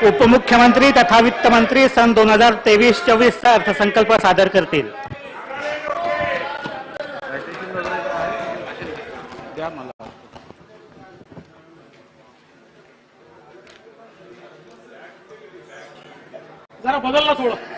उपमुख्यमंत्री तथा वित्त मंत्री सन 2023-24 चा अर्थसंकल्प सादर करतील। जरा बदलला थोडं।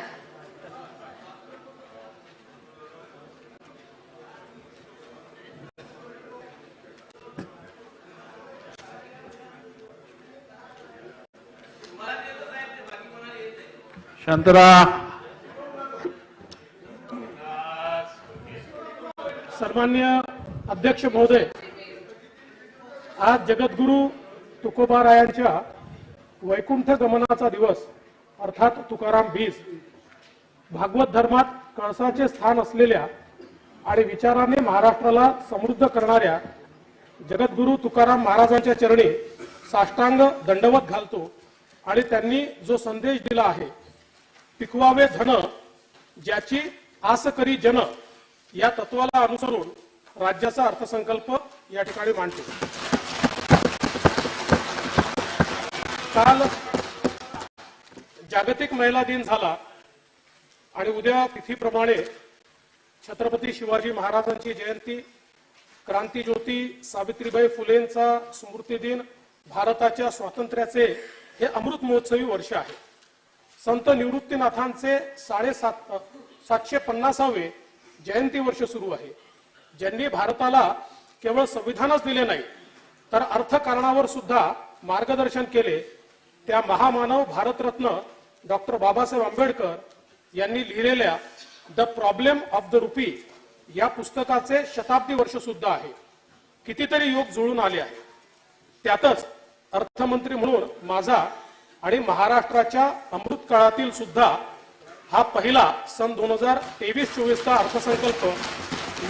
शांतरा। सन्मान्य अध्यक्ष महोदय, आज जगद्गुरु तुकोबारायांच्या वैकुंठ गमनाचा दिवस अर्थात तुकाराम बीज। भागवत धर्मात कळसाचे स्थान असलेल्या आणि विचाराने महाराष्ट्राला समृद्ध करणाऱ्या जगद्गुरु तुकाराम महाराजांच्या चरणी साष्टांग दंडवत घालतो आणि त्यांनी जो संदेश दिला आहे, पिकवावे धन ज्याची आस करी जन, या तत्वाला अनुसरून राज्याचा अर्थसंकल्प या ठिकाणी मांडतो। काल जागतिक महिला दिन झाला आणि उद्या तिथीप्रमाणे छत्रपती शिवाजी महाराजांची जयंती, क्रांतीज्योती सावित्रीबाई फुलेंचा स्मृती दिन, भारताच्या स्वातंत्र्याचे हे अमृत महोत्सवी वर्ष आहे। संत निवृत्तीनाथांचे 750वे जयंती वर्ष सुरू आहे, ज्यांनी भारताला केवळ संविधानच दिले नाही तर अर्थकारणावर सुद्धा मार्गदर्शन केले। त्या महामानव भारतरत्न डॉक्टर बाबासाहेब आंबेडकर यांनी लिहिलेल्या the problem of the rupee या पुस्तकाचे शताब्दी वर्ष सुद्धा आहे। कितीतरी युग जुळून आले आहे। त्यातच अर्थमंत्री म्हणून माझा आणि महाराष्ट्राच्या अमृत काळातील सुद्धा हा पहिला सन 2023-24 चा अर्थसंकल्प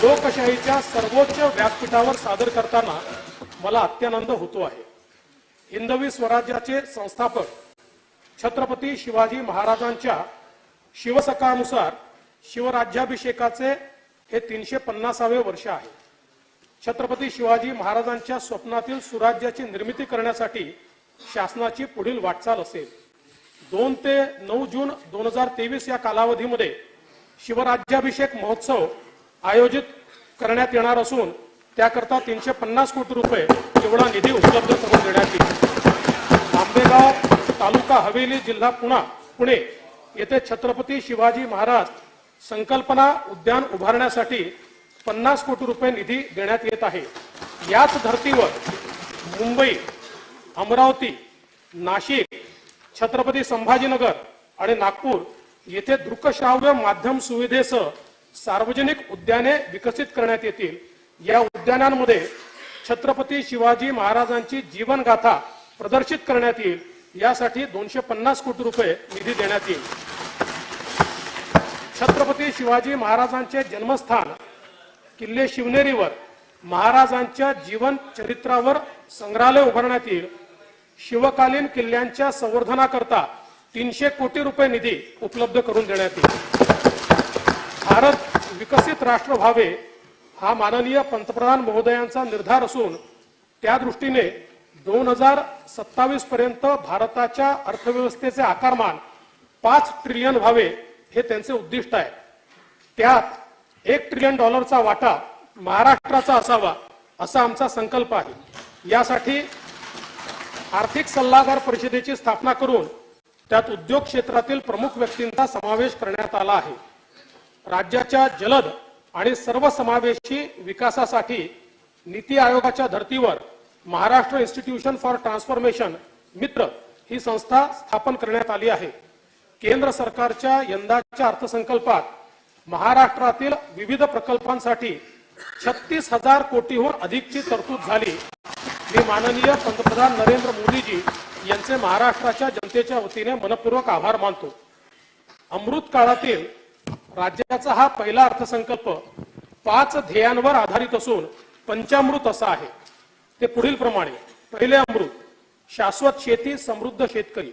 लोकशाहीच्या सर्वोच्च व्यासपीठावर सादर करताना मला अत्यानंद होतो आहे। हिंदवी स्वराज्याचे संस्थापक छत्रपती शिवाजी महाराजांच्या शिवसकानुसार शिवराज्याभिषेकाचे हे 350वे वर्ष आहे। छत्रपती शिवाजी महाराजांच्या स्वप्नातील सुराज्याची निर्मिती करण्यासाठी शासनाची पुढील वाटचाल असेल। 2 ते 9 जून 2023 या कालावधीमध्ये शिवराज्याभिषेक महोत्सव आयोजित करण्यात येणार असून त्याकरता 350 कोटी रुपये एवढा निधी उपलब्ध करून देण्यात येईल। आंबेगाव तालुका हवेली जिल्हा पुणे येथे छत्रपती शिवाजी महाराज संकल्पना उद्यान उभारण्यासाठी 50 कोटी रुपये निधी देण्यात येत आहे। याच धर्तीवर मुंबई, अमरावती, नाशिक, छत्रपती संभाजीनगर आणि नागपूर येथे दृकश्राव्य माध्यम सुविधेसह सार्वजनिक उद्याने विकसित करण्यात येतील। या उद्यानांमध्ये छत्रपती शिवाजी महाराजांची जीवनगाथा प्रदर्शित करण्यात येईल। यासाठी 250 कोटी रुपये निधी देण्यात येईल। छत्रपती शिवाजी महाराजांचे जन्मस्थान किल्ले शिवनेरीवर महाराजांच्या जीवन चरित्रावर संग्रहालय उभारण्यात येईल। शिवकालीन किल्ल्यांच्या संवर्धनाकरता 300 कोटी रुपये निधी उपलब्ध करून देण्यात येईल। भारत विकसित राष्ट्र व्हावे हा माननीय पंतप्रधान महोदयांचा निर्धार असून त्या दृष्टीने 2027 पर्यंत भारताच्या अर्थव्यवस्थेचे आकारमान 5 ट्रिलियन व्हावे हे त्यांचे उद्दिष्ट आहे। त्यात $1 ट्रिलियन वाटा महाराष्ट्राचा असावा असा आमचा संकल्प आहे। यासाठी आर्थिक सल्लागार परिषदेची स्थापना करून त्यात उद्योग क्षेत्रातील प्रमुख व्यक्तींचा समावेश करण्यात आला आहे। राज्याच्या जलद आणि सर्वसमावेशी विकासासाठी नीती आयोगाच्या धर्तीवर महाराष्ट्र इन्स्टिट्यूशन फॉर ट्रान्सफॉर्मेशन मित्र ही संस्था स्थापन करण्यात आली आहे। केंद्र सरकारच्या यंदाच्या अर्थसंकल्पात महाराष्ट्रातील विविध प्रकल्पांसाठी 36,000 कोटीहून अधिकची तरतूद झाली। मी माननीय पंतप्रधान नरेंद्र मोदीजी यांचे महाराष्ट्राच्या जनतेच्या वतीने मनपूर्वक आभार मानतो। अमृत काळातील राज्याचा हा पहिला अर्थसंकल्प 5 ध्येयांवर आधारित असून पंचामृत असा आहे। ते पुढील प्रमाणे: पहिले अमृत शाश्वत शेती समृद्ध शेतकरी,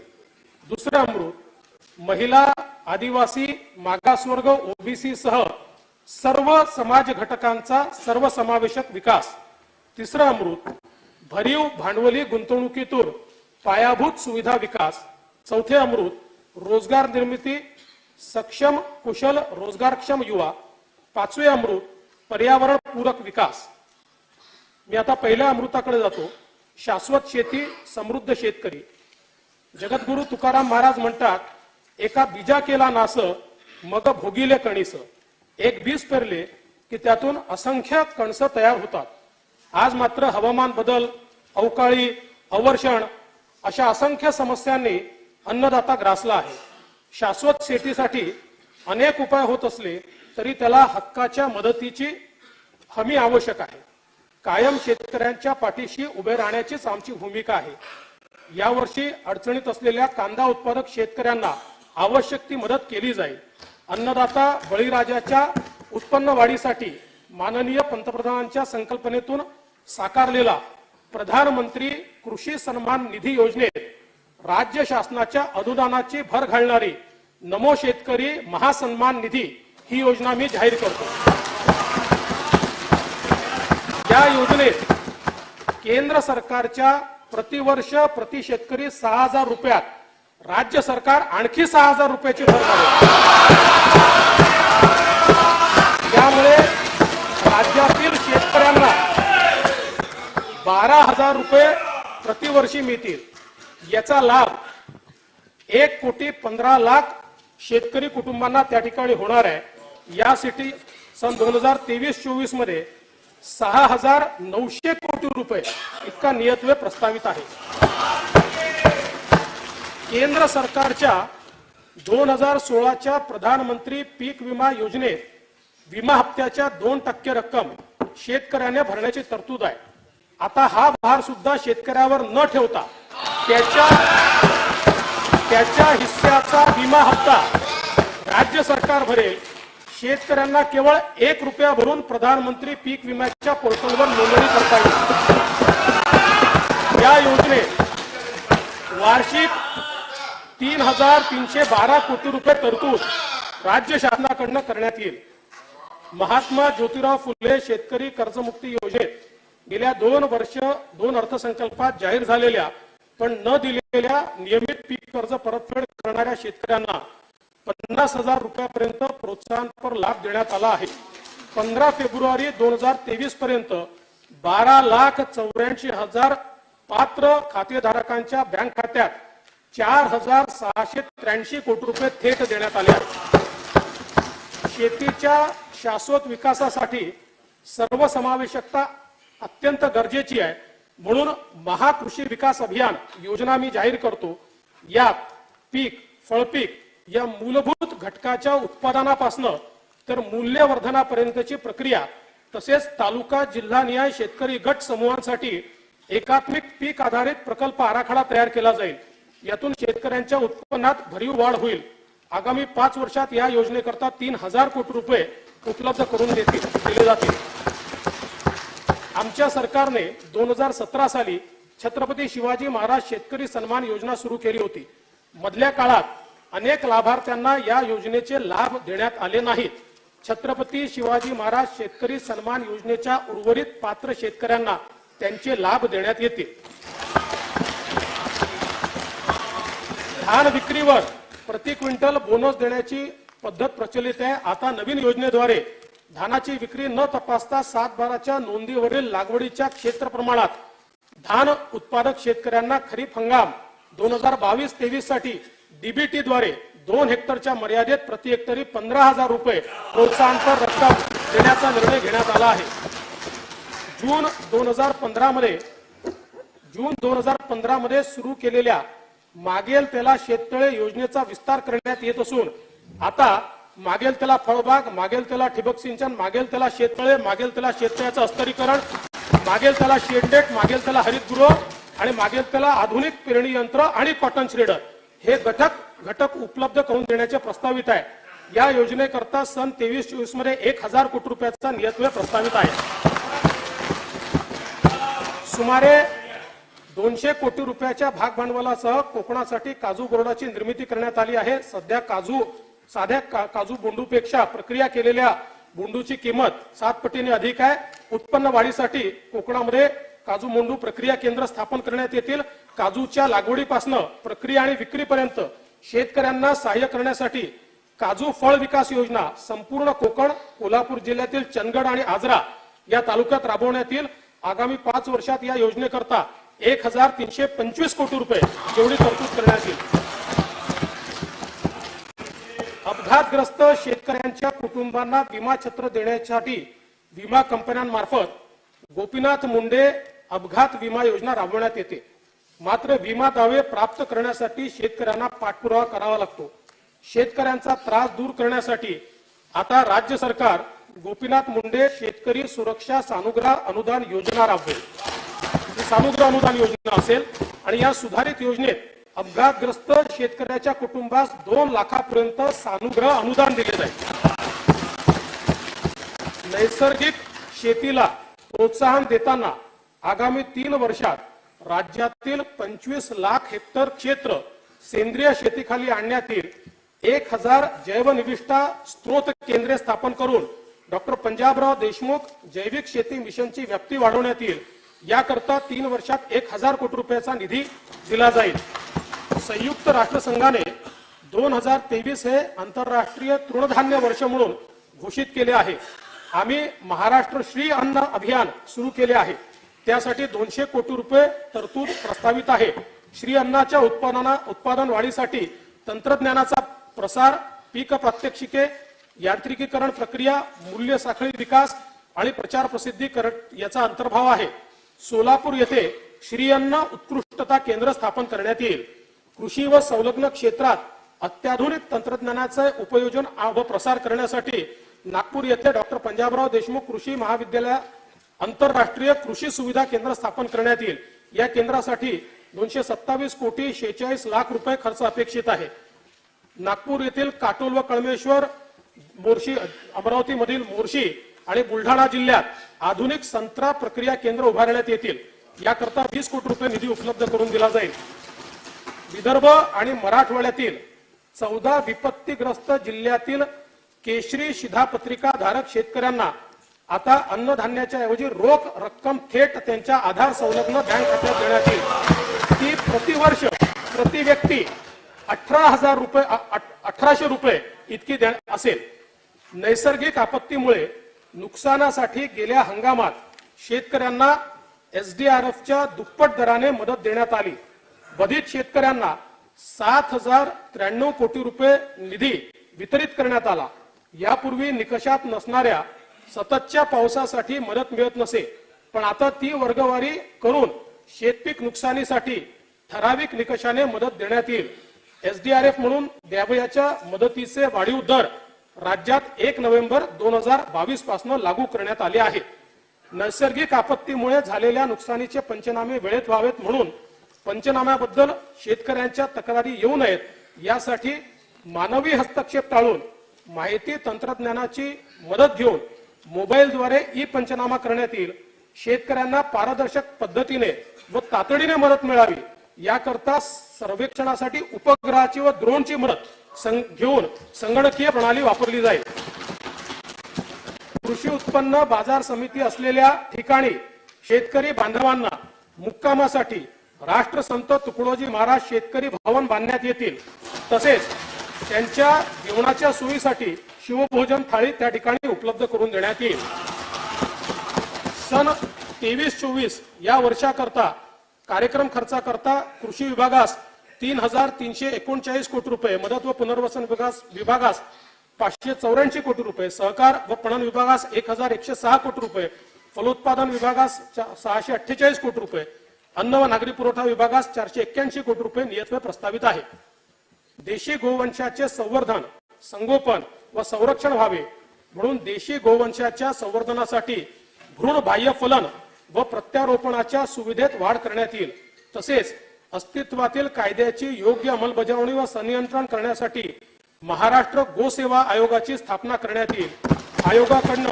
दुसरे अमृत महिला आदिवासी मागासवर्ग ओबीसी सह सर्व समाज घटकांचा सर्वसमावेशक विकास, तिसरे अमृत भरीव भांडवली गुंतवणुकीतून पायाभूत सुविधा विकास, चौथे अमृत रोजगार निर्मिती सक्षम कुशल रोजगारक्षम युवा. पाचवे अमृत पर्यावरण पूरक विकास. मी आता पहिल्या अमृताकडे जातो. शाश्वत शेती समृद्ध शेतकरी. जगद्गुरु तुकाराम महाराज म्हणतात, एका बीजा केला नास मग भोगिले कणीस. एक बीज पेरले की त्यातून असंख्य कणस तयार होतात. आज मात्र हवामान बदल, अवकाळी, अवर्षण अशा असंख्य समस्यांनी अन्नदाता ग्रासला आहे. शाश्वत शेतीसाठी अनेक उपाय होत असले तरी त्याला हक्काच्या मदतीची हमी आवश्यक आहे. कायम शेतकऱ्यांच्या पाठीशी उभे राहण्याचीच आमची भूमिका आहे. यावर्षी अडचणीत असलेल्या कांदा उत्पादक शेतकऱ्यांना आवश्यक ती मदत केली जाईल. अन्नदाता बळीराजाच्या उत्पन्न वाढीसाठी माननीय पंतप्रधानांच्या संकल्पनेतून साकारलेला प्रधानमंत्री कृषी सन्मान निधी योजनेत राज्य शासनाच्या अनुदानाची भर घालणारी नमो शेतकरी महासन्मान निधी ही योजना मी जाहीर करतो. या योजनेत केंद्र सरकारच्या प्रतिवर्ष प्रति शेतकरी 6,000 रुपयात राज्य सरकार आणखी 6,000 रुपयाची भर घालेल. यामुळे राज्यातील शेतकऱ्यांना 12,000 रुपये प्रतिवर्षी मिळतील. याचा लाभ 1,15,00,000 शेतकरी कुटुंबांना त्या ठिकाणी होणार आहे. यासाठी सन 2023-24 मध्ये 6,900 कोटी रुपये इतका नियतव्यय प्रस्तावित आहे. केंद्र सरकारच्या 2016च्या प्रधानमंत्री पीक विमा योजनेत विमा हप्त्याच्या 2% रक्कम शेतकऱ्याने भरण्याची तरतूद आहे. आता हा भार सुद्धा शेतकऱ्यावर न ठेवता त्याच्या हिस्स्याचा विमा हप्ता राज्य सरकार भरेल. शेतकऱ्यांना केवळ 1 रुपया भरून प्रधानमंत्री पीक विम्याच्या पोर्टलवर नोंदणी करता येईल. या योजनेत वार्षिक 3,312 कोटी रुपये तरतूद राज्य शासनाकडून करण्यात येईल. महात्मा ज्योतिराव फुले शेतकरी कर्जमुक्ती योजनेत गेल्या 2 अर्थसंकल्पात जाहीर झालेल्या पण न दिलेल्या नियमित पीक कर्ज परतफेड करणाऱ्या शेतकऱ्यांना 50,000 रुपयापर्यंत प्रोत्साहनपर लाभ देण्यात आला आहे. 15 फेब्रुवारी 2023 पर्यंत 12,84,000 पात्र खातेधारकांच्या बँक खात्यात 4,683 कोटी रुपये थेट देण्यात आले आहेत. शेतीच्या शाश्वत विकासासाठी सर्वसमावेशकता अत्यंत गरजेची आहे. म्हणून महाकृषी विकास अभियान योजना मी जाहीर करतो. यात पीक, फळपीक या मूलभूत घटकाच्या उत्पादनापासून तर मूल्यवर्धनापर्यंतची प्रक्रिया तसेच तालुका जिल्हानिहाय शेतकरी गट समूहांसाठी एकात्मिक पीक आधारित प्रकल्प आराखडा तयार केला जाईल. यातून शेतकऱ्यांच्या उत्पन्नात भरीव वाढ होईल. आगामी 5 वर्षात या योजनेकरता 3,000 कोटी रुपये उपलब्ध करून दिले जातील. आमच्या सरकारने 2017 साली छत्रपती शिवाजी महाराज शेतकरी सन्मान योजना सुरू केली होती. मधल्या काळात अनेक लाभार्थ्यांना या योजनेचे लाभ देण्यात आले नाहीत. छत्रपती शिवाजी महाराज शेतकरी सन्मान योजनेच्या उर्वरित पात्र शेतकऱ्यांना त्यांचे लाभ देण्यात येतील. धान विक्रीवर प्रति क्विंटल बोनस देण्याची पद्धत प्रचलित आहे. आता नवीन योजनेद्वारे धानाची विक्री न तपासता 7/12च्या नोंदीवरील लागवडीच्या क्षेत्र प्रमाणात धान उत्पादक शेतकऱ्यांना खरीप हंगाम 2022-23 साठी डीबीटी द्वारे 2 हेक्टरच्या मर्यादेत प्रति हेक्टरी 15,000 रुपये प्रोत्साहनपर रक्कम देण्याचा निर्णय घेण्यात आला आहे. जून 2015 मध्ये सुरू केलेल्या मागेल त्याला शेततळे योजनेचा विस्तार करण्यात येत असून आता मागेल त्याला फळबाग, मागेल त्याला ठिबक सिंचन, मागेल त्याला शेततळे, मागेल त्याला शेततळ्याचं अस्तरीकरण, मागेल त्याला शेडनेट, मागेल त्याला हरितगृह आणि मागेल त्याला आधुनिक पेरणी यंत्र आणि कॉटन श्रेडर हे घटक उपलब्ध करून देण्याचे प्रस्तावित आहे. या योजनेकरता सन 23-24 मध्ये 1,000 कोटी रुपयाचा नियतव्यय प्रस्तावित आहे. सुमारे 200 कोटी रुपयाच्या भागभांडवलासह कोकणासाठी काजू बोर्डाची निर्मिती करण्यात आली आहे. सध्या साध्या काजू बोंडूपेक्षा प्रक्रिया केलेल्या बोंडूची किंमत 7 पटीने अधिक आहे. उत्पन्न वाढीसाठी कोकणामध्ये काजू मोंडू प्रक्रिया केंद्र स्थापन करण्यात येतील. काजूच्या लागवडीपासून प्रक्रिया आणि विक्रीपर्यंत शेतकऱ्यांना सहाय्य करण्यासाठी काजू फळ विकास योजना संपूर्ण कोकण, कोल्हापूर जिल्ह्यातील चंदगड आणि आजरा या तालुक्यात राबवण्यात येईल. आगामी 5 वर्षात या योजनेकरता 1325 कोटी रुपये एवढी तरतूद करण्यात येईल. अपघातग्रस्त शेतकऱ्यांच्या कुटुंबांना विमा छत्र देण्यासाठी विमा कंपन्यांमार्फत गोपीनाथ मुंडे अपघात विमा योजना राबवण्यात येते. मात्र विमा दावे प्राप्त करण्यासाठी शेतकऱ्यांना पाठपुरावा करावा लागतो. शेतकऱ्यांचा त्रास दूर करण्यासाठी आता राज्य सरकार गोपीनाथ मुंडे शेतकरी सुरक्षा सानुग्रह अनुदान योजना राबवेल. ही सानुग्रह अनुदान योजना असेल आणि या सुधारित योजनेत अपघातग्रस्त शेतकऱ्याच्या कुटुंबास 2 लाखापर्यंत सानुग्रह अनुदान दिले जाईल. नैसर्गिक शेतीला प्रोत्साहन देताना आगामी 3 वर्षात राज्यातील 25 लाख हेक्टर क्षेत्र सेंद्रिय शेतीखाली आणण्यात येईल. 1000 जैवनिविष्ठा स्त्रोत केंद्रे स्थापन करून डॉक्टर पंजाबराव देशमुख जैविक शेती मिशनची व्याप्ती वाढवण्यात येईल. याकरता 3 वर्षात 1000 कोटी रुपयाचा निधी दिला जाईल. संयुक्त राष्ट्रसंघाने 2023 हे आंतरराष्ट्रीय तृणधान्य वर्ष म्हणून घोषित केले आहे. आम्ही महाराष्ट्र श्री अन्न अभियान सुरू केले आहे. त्यासाठी 200 कोटी रुपये तरतूद प्रस्तावित आहे. श्री अन्नाच्या उत्पादन वाढीसाठी तंत्रज्ञानाचा प्रसार, पीक प्रात्यक्षिके, यांत्रिकीकरण प्रक्रिया, मूल्य साखळी विकास आणि प्रचार प्रसिद्धीकरण याचा अंतर्भाव आहे. सोलापूर येथे श्री अन्न उत्कृष्टता केंद्र स्थापन करण्यात येईल. कृषी व संलग्न क्षेत्रात अत्याधुनिक तंत्रज्ञानाचे उपयोजन व प्रसार करण्यासाठी नागपूर येथे डॉक्टर पंजाबराव देशमुख कृषी महाविद्यालय आंतरराष्ट्रीय कृषी सुविधा केंद्र स्थापन करण्यात येईल. या केंद्रासाठी 227 कोटी 46 लाख रुपये खर्च अपेक्षित आहे. नागपूर येथील काटोल व कळमेश्वर, मोर्शी, अमरावती मधील मोर्शी आणि बुलढाणा जिल्ह्यात आधुनिक संत्रा प्रक्रिया केंद्र उभारण्यात येतील. याकरता 20 कोटी रुपये निधी उपलब्ध करून दिला जाईल. विदर्भ आणि मराठवाड्यातील 14 विपत्तीग्रस्त जिल्ह्यातील केशरी शिधापत्रिका धारक शेतकऱ्यांना आता अन्नधान्याच्या ऐवजी रोख रक्कम थेट त्यांच्या आधार संलग्न बँक खात्यात देण्यात येईल. ती प्रतिवर्ष प्रति व्यक्ती 1800 रुपये इतकी असेल. नैसर्गिक आपत्तीमुळे नुकसानासाठी गेल्या हंगामात शेतकऱ्यांना SDRFच्या दुप्पट दराने मदत देण्यात आली. बाधित शेतकऱ्यांना 7093 कोटी रुपये निधी वितरित करण्यात आला. यापूर्वी निकषात नसणाऱ्या सततच्या पावसासाठी मदत मिळत नसे, पण आता ती वर्गवारी करून शेतपीक नुकसानीसाठी ठराविक निकषाने मदत देण्यात येईल. SDRF म्हणून द्यावयाच्या मदतीचे वाढीव दर राज्यात 1 नोव्हेंबर 2022 पासून लागू करण्यात आले आहे. नैसर्गिक आपत्तीमुळे झालेल्या नुकसानीचे पंचनामे वेळेत व्हावेत म्हणून पंचनाम्याबद्दल शेतकऱ्यांच्या तक्रारी येऊ नयेत यासाठी मानवी हस्तक्षेप टाळून माहिती तंत्रज्ञानाची मदत घेऊन मोबाईलद्वारे ई पंचनामा करण्यात येईल. शेतकऱ्यांना पारदर्शक पद्धतीने व तातडीने मदत मिळावी याकरता सर्वेक्षणासाठी उपग्रहाची व ड्रोनची मदत घेऊन संगणकीय प्रणाली वापरली जाईल. कृषी उत्पन्न बाजार समिती असलेल्या ठिकाणी शेतकरी बांधवांना मुक्कामासाठी राष्ट्रसंत तुकडोजी महाराज शेतकरी भवन बांधण्यात येतील. तसेच त्यांच्या जेवणाच्या सोयीसाठी शिवभोजन थाळी त्या ठिकाणी उपलब्ध करून देण्यात येईल. सन 23-24 या वर्षाकरता कार्यक्रम खर्चाकरता कृषी विभागास 3339 कोटी रुपये, मदत व पुनर्वसन विभागास 584 कोटी रुपये, सहकार व पणन विभागास 1106 कोटी रुपये, फलोत्पादन विभागास 648 कोटी रुपये, अन्न व नागरी पुरवठा विभागास 481 कोटी रुपये नियतव्यय प्रस्तावित आहे. देशी गोवंशाचे संवर्धन, संगोपन व संरक्षण व्हावे म्हणून देशी गोवंशाच्या संवर्धनासाठी भ्रूण बाह्य फलन व प्रत्यारोपणाच्या सुविधेत वाढ करण्यात येईल. तसेच अस्तित्वातील कायद्याची योग्य अंमलबजावणी व संनियंत्रण करण्यासाठी महाराष्ट्र गोसेवा आयोगाची स्थापना करण्यात येईल. आयोगाकडून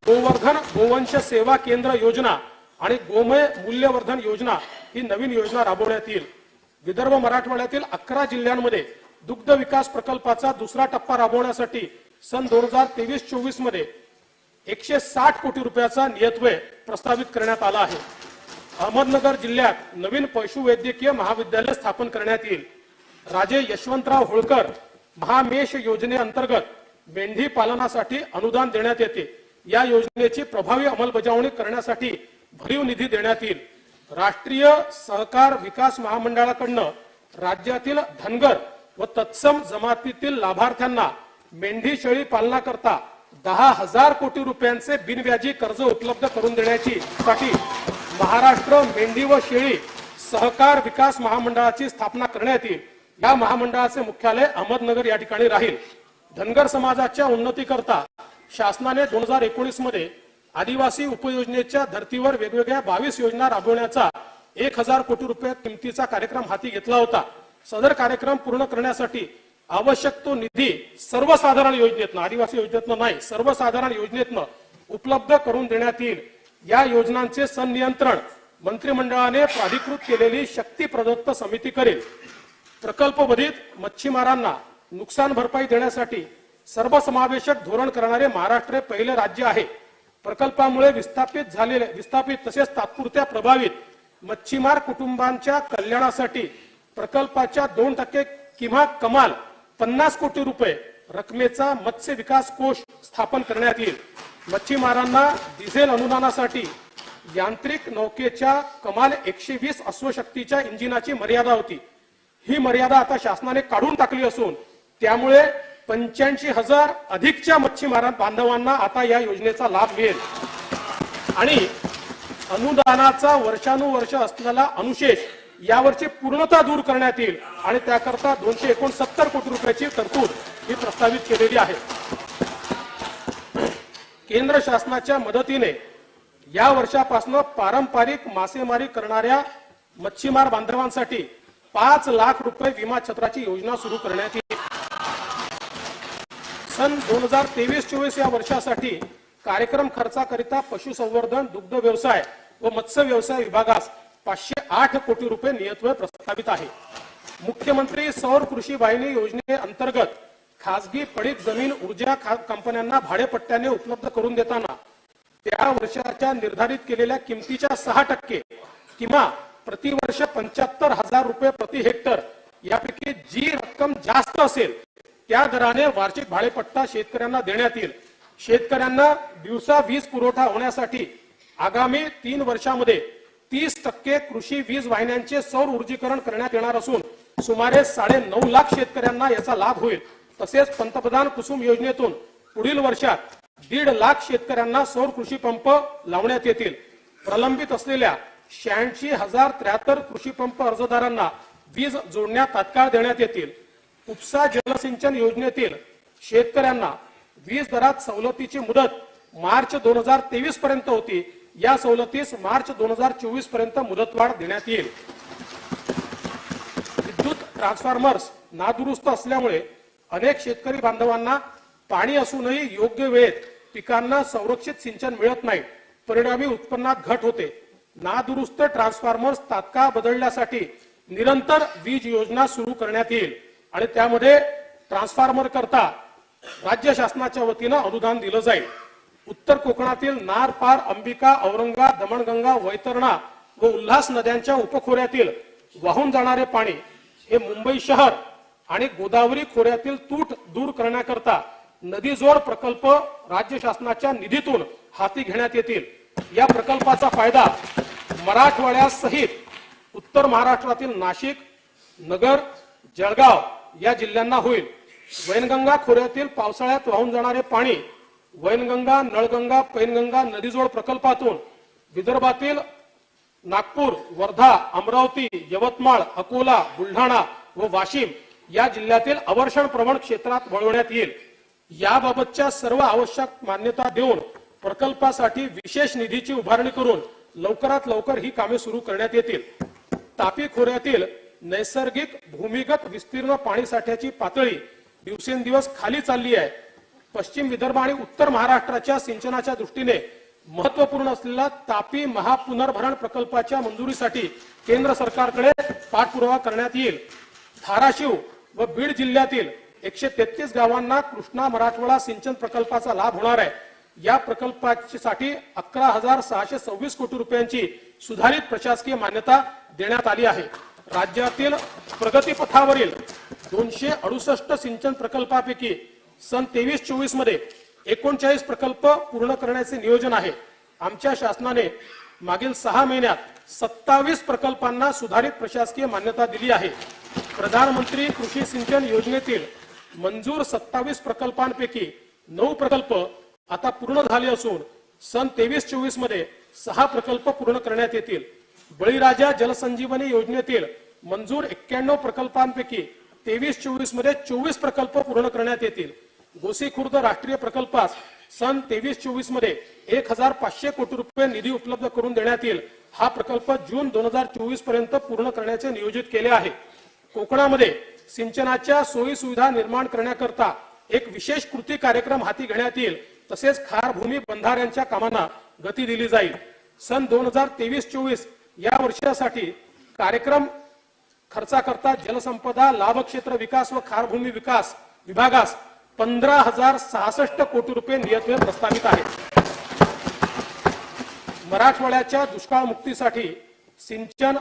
गोवर्धन गोवंश सेवा केंद्र योजना आणि गोमय मूल्यवर्धन योजना ही नवीन योजना राबवण्यात येईल. विदर्भ मराठवाड्यातील 11 जिल्ह्यांमध्ये दुग्ध विकास प्रकल्पाचा दुसरा टप्पा राबवण्यासाठी सन 2023-24 मध्ये 160 कोटी रुपयाचा नियतव्यय प्रस्तावित करण्यात आला आहे. अहमदनगर जिल्ह्यात नवीन पशुवैद्यकीय महाविद्यालय स्थापन करण्यात येईल. राजे यशवंतराव होळकर महामेष योजनेअंतर्गत मेंढी पालनासाठी अनुदान देण्यात येते. या योजनेची प्रभावी अंमलबजावणी करण्यासाठी भरीव निधी देण्यात येईल. राष्ट्रीय सहकार विकास महामंडळाकडून राज्यातील धनगर व तत्सम जमातीतील लाभार्थ्यांना मेंढी शेळी पालनाकरता 10,000 कोटी रुपयांचे बिनव्याजी कर्ज उपलब्ध करून देण्याची साठी महाराष्ट्र मेंढी व शेळी सहकार विकास महामंडळाची स्थापना करण्यात येईल. या महामंडळाचे मुख्यालय अहमदनगर या ठिकाणी राहील. धनगर समाजाच्या उन्नतीकरता शासनाने 2019 मध्ये आदिवासी उपयोजनेच्या धर्तीवर वेगवेगळ्या 22 योजना राबवण्याचा 1,000 कोटी रुपये किमतीचा कार्यक्रम हाती घेतला होता. सदर कार्यक्रम पूर्ण करण्यासाठी आवश्यक तो निधी सर्वसाधारण योजनेतनं, आदिवासी योजनेतनं नाही, सर्वसाधारण योजनेतनं उपलब्ध करून देण्यात येईल. या योजनांचे संनियंत्रण मंत्रिमंडळाने प्राधिकृत केलेली शक्ती प्रदत्त समिती करेल. प्रकल्पबाधित मच्छीमारांना नुकसान भरपाई देण्यासाठी सर्वसमावेशक धोरण करणारे महाराष्ट्र हे पहिले राज्य आहे. प्रकल्पामुळे विस्थापित तसेच तात्पुरत्या प्रभावित मच्छीमार कुटुंबांच्या कल्याणासाठी प्रकल्पाच्या 2% किंवा कमाल 50 कोटी रुपये रकमेचा मत्स्य विकास कोष स्थापन करण्यात येईल. मच्छीमारांना डिझेल अनुदानासाठी यांत्रिक नौकेच्या कमाल 120 अश्वशक्तीच्या इंजिनाची मर्यादा होती. ही मर्यादा आता शासनाने काढून टाकली असून त्यामुळे 85,000 अधिकच्या मच्छीमार बांधवांना आता या योजनेचा लाभ मिळेल आणि अनुदानाचा वर्षानुवर्ष असलेला अनुशेष यावरची पूर्णता दूर करण्यात येईल आणि त्याकरता 269 कोटी रुपयाची तरतूद ही प्रस्तावित केलेली आहे. केंद्र शासनाच्या मदतीने या वर्षापासून पारंपरिक मासेमारी करणाऱ्या मच्छीमार बांधवांसाठी 5 लाख रुपये विमा छत्राची योजना सुरू करण्यात येईल. सन 2023-24 या वर्षासाठी कार्यक्रम खर्चाकरिता पशुसंवर्धन, दुग्ध व्यवसाय व मत्स्य व्यवसाय विभागास 508 कोटी रुपये नियतव्यय प्रस्तावित आहे. मुख्यमंत्री सौर कृषी वाहिनी योजनेअंतर्गत खासगी पडीक जमीन ऊर्जा कंपन्यांना भाडेपट्ट्याने उपलब्ध करून देताना त्या वर्षाच्या निर्धारित केलेल्या किमतीच्या 6% किंवा प्रतिवर्ष 75,000 रुपये प्रति हेक्टर यापैकी जी रक्कम जास्त असेल त्या दराने वार्षिक भाडेपट्टा शेतकऱ्यांना देण्यात येईल. शेतकऱ्यांना दिवसा वीज पुरवठा होण्यासाठी आगामी 3 वर्षांमध्ये 30% कृषी वीज वाहिन्यांचे सौर ऊर्जीकरण करण्यात येणार असून सुमारे 9.5 लाख शेतकऱ्यांना याचा लाभ होईल. तसेच पंतप्रधान कुसुम योजनेतून पुढील वर्षात 1.5 लाख शेतकऱ्यांना सौर कृषी पंप लावण्यात येतील. प्रलंबित असलेल्या 86,073 कृषी पंप अर्जदारांना वीज जोडण्या तात्काळ देण्यात येतील. उपसा जलसिंचन योजनेतील शेतकऱ्यांना वीज दरात सवलतीची मुदत मार्च 2023 पर्यंत होती. या सवलतीस मार्च 2024 पर्यंत मुदतवाढ देण्यात येईल. विद्युत ट्रान्सफॉर्मर्स नादुरुस्त असल्यामुळे अनेक शेतकरी बांधवांना पाणी असूनही योग्य वेळेत पिकांना संरक्षित सिंचन मिळत नाही. परिणामी उत्पन्नात घट होते. नादुरुस्त ट्रान्सफॉर्मर्स तात्काळ बदलण्यासाठी निरंतर वीज योजना सुरू करण्यात येईल आणि त्यामध्ये ट्रान्सफॉर्मर करता राज्य शासनाच्या वतीने अनुदान दिलं जाईल. उत्तर कोकणातील नार, पार, अंबिका, औरंगा, दमणगंगा, वैतरणा व उल्हास नद्यांच्या उपखोऱ्यातील वाहून जाणारे पाणी हे मुंबई शहर आणि गोदावरी खोऱ्यातील तूट दूर करण्याकरता नदीजोड प्रकल्प राज्य शासनाच्या निधीतून हाती घेण्यात येतील. या प्रकल्पाचा फायदा मराठवाड्यासहित उत्तर महाराष्ट्रातील नाशिक, नगर, जळगाव या जिल्ह्यांना होईल. वैनगंगा खोऱ्यातील पावसाळ्यात वाहून जाणारे पाणी वैनगंगा, नळगंगा, पैनगंगा नदीजोड प्रकल्पातून विदर्भातील नागपूर, वर्धा, अमरावती, यवतमाळ, अकोला, बुलढाणा व वाशिम या जिल्ह्यातील अवर्षण प्रवण क्षेत्रात वळवण्यात येईल. याबाबतच्या सर्व आवश्यक मान्यता देऊन प्रकल्पासाठी विशेष निधीची उभारणी करून लवकरात लवकर ही कामे सुरू करण्यात येतील. तापी खोऱ्यातील नैसर्गिक भूमिगत विस्तीर्ण पाणीसाठ्याची पातळी दिवसेंदिवस खाली चालली आहे. पश्चिम विदर्भ आणि उत्तर महाराष्ट्राच्या सिंचनाच्या दृष्टीने महत्वपूर्ण असलेला तापी महापुनर्भरण प्रकल्पाच्या मंजुरीसाठी केंद्र सरकारकडे पाठपुरावा करण्यात येईल. धाराशिव व बीड जिल्ह्यातील 133 गावांना कृष्णा मराठवाडा सिंचन प्रकल्पाचा लाभ होणार आहे. या प्रकल्पासाठी 11,626 कोटी रुपयांची सुधारित प्रशासकीय मान्यता देण्यात आली आहे. राज्यातील प्रगतीपथावरील 268 सिंचन प्रकल्पापैकी सन 23-24 मध्ये 39 प्रकल्प पूर्ण करण्याचे नियोजन आहे. आमच्या शासनाने मागील 6 महिन्यात 27 प्रकल्पांना सुधारित प्रशासकीय मान्यता दिली आहे. प्रधानमंत्री कृषी सिंचन योजनेतील मंजूर 27 प्रकल्पांपैकी 9 प्रकल्प आता पूर्ण झाले असून सन 23-24 मध्ये 6 प्रकल्प पूर्ण करण्यात येतील. बळीराजा जलसंजीवनी योजनेतील मंजूर 91 प्रकल्पांपैकी 23-24 मध्ये 24 प्रकल्प पूर्ण करण्यात येतील. गोसीखुर्द राष्ट्रीय प्रकल्पास सन 23-24 मध्ये 1,500 कोटी रुपये निधी उपलब्ध करून देण्यात येईल. हा प्रकल्प जून 2024 पर्यंत पूर्ण करण्याचे नियोजित केले आहे. कोकणामध्ये सिंचनाच्या सोयी सुविधा निर्माण करण्याकरता एक विशेष कृती कार्यक्रम हाती घेण्यात येईल. तसेच खारभूमी बंधाऱ्यांच्या कामांना गती दिली जाईल. सन 2023-24 या वर्षासाठी कार्यक्रम खर्चाकरता जलसंपदा लाभक्षेत्र विकास व खारभूमी विकास विभागास 15,066 कोटी रुपये नियतव्यय प्रस्तावित आहे. मराठवाड्याच्या दुष्काळ मुक्तीसाठी सिंचन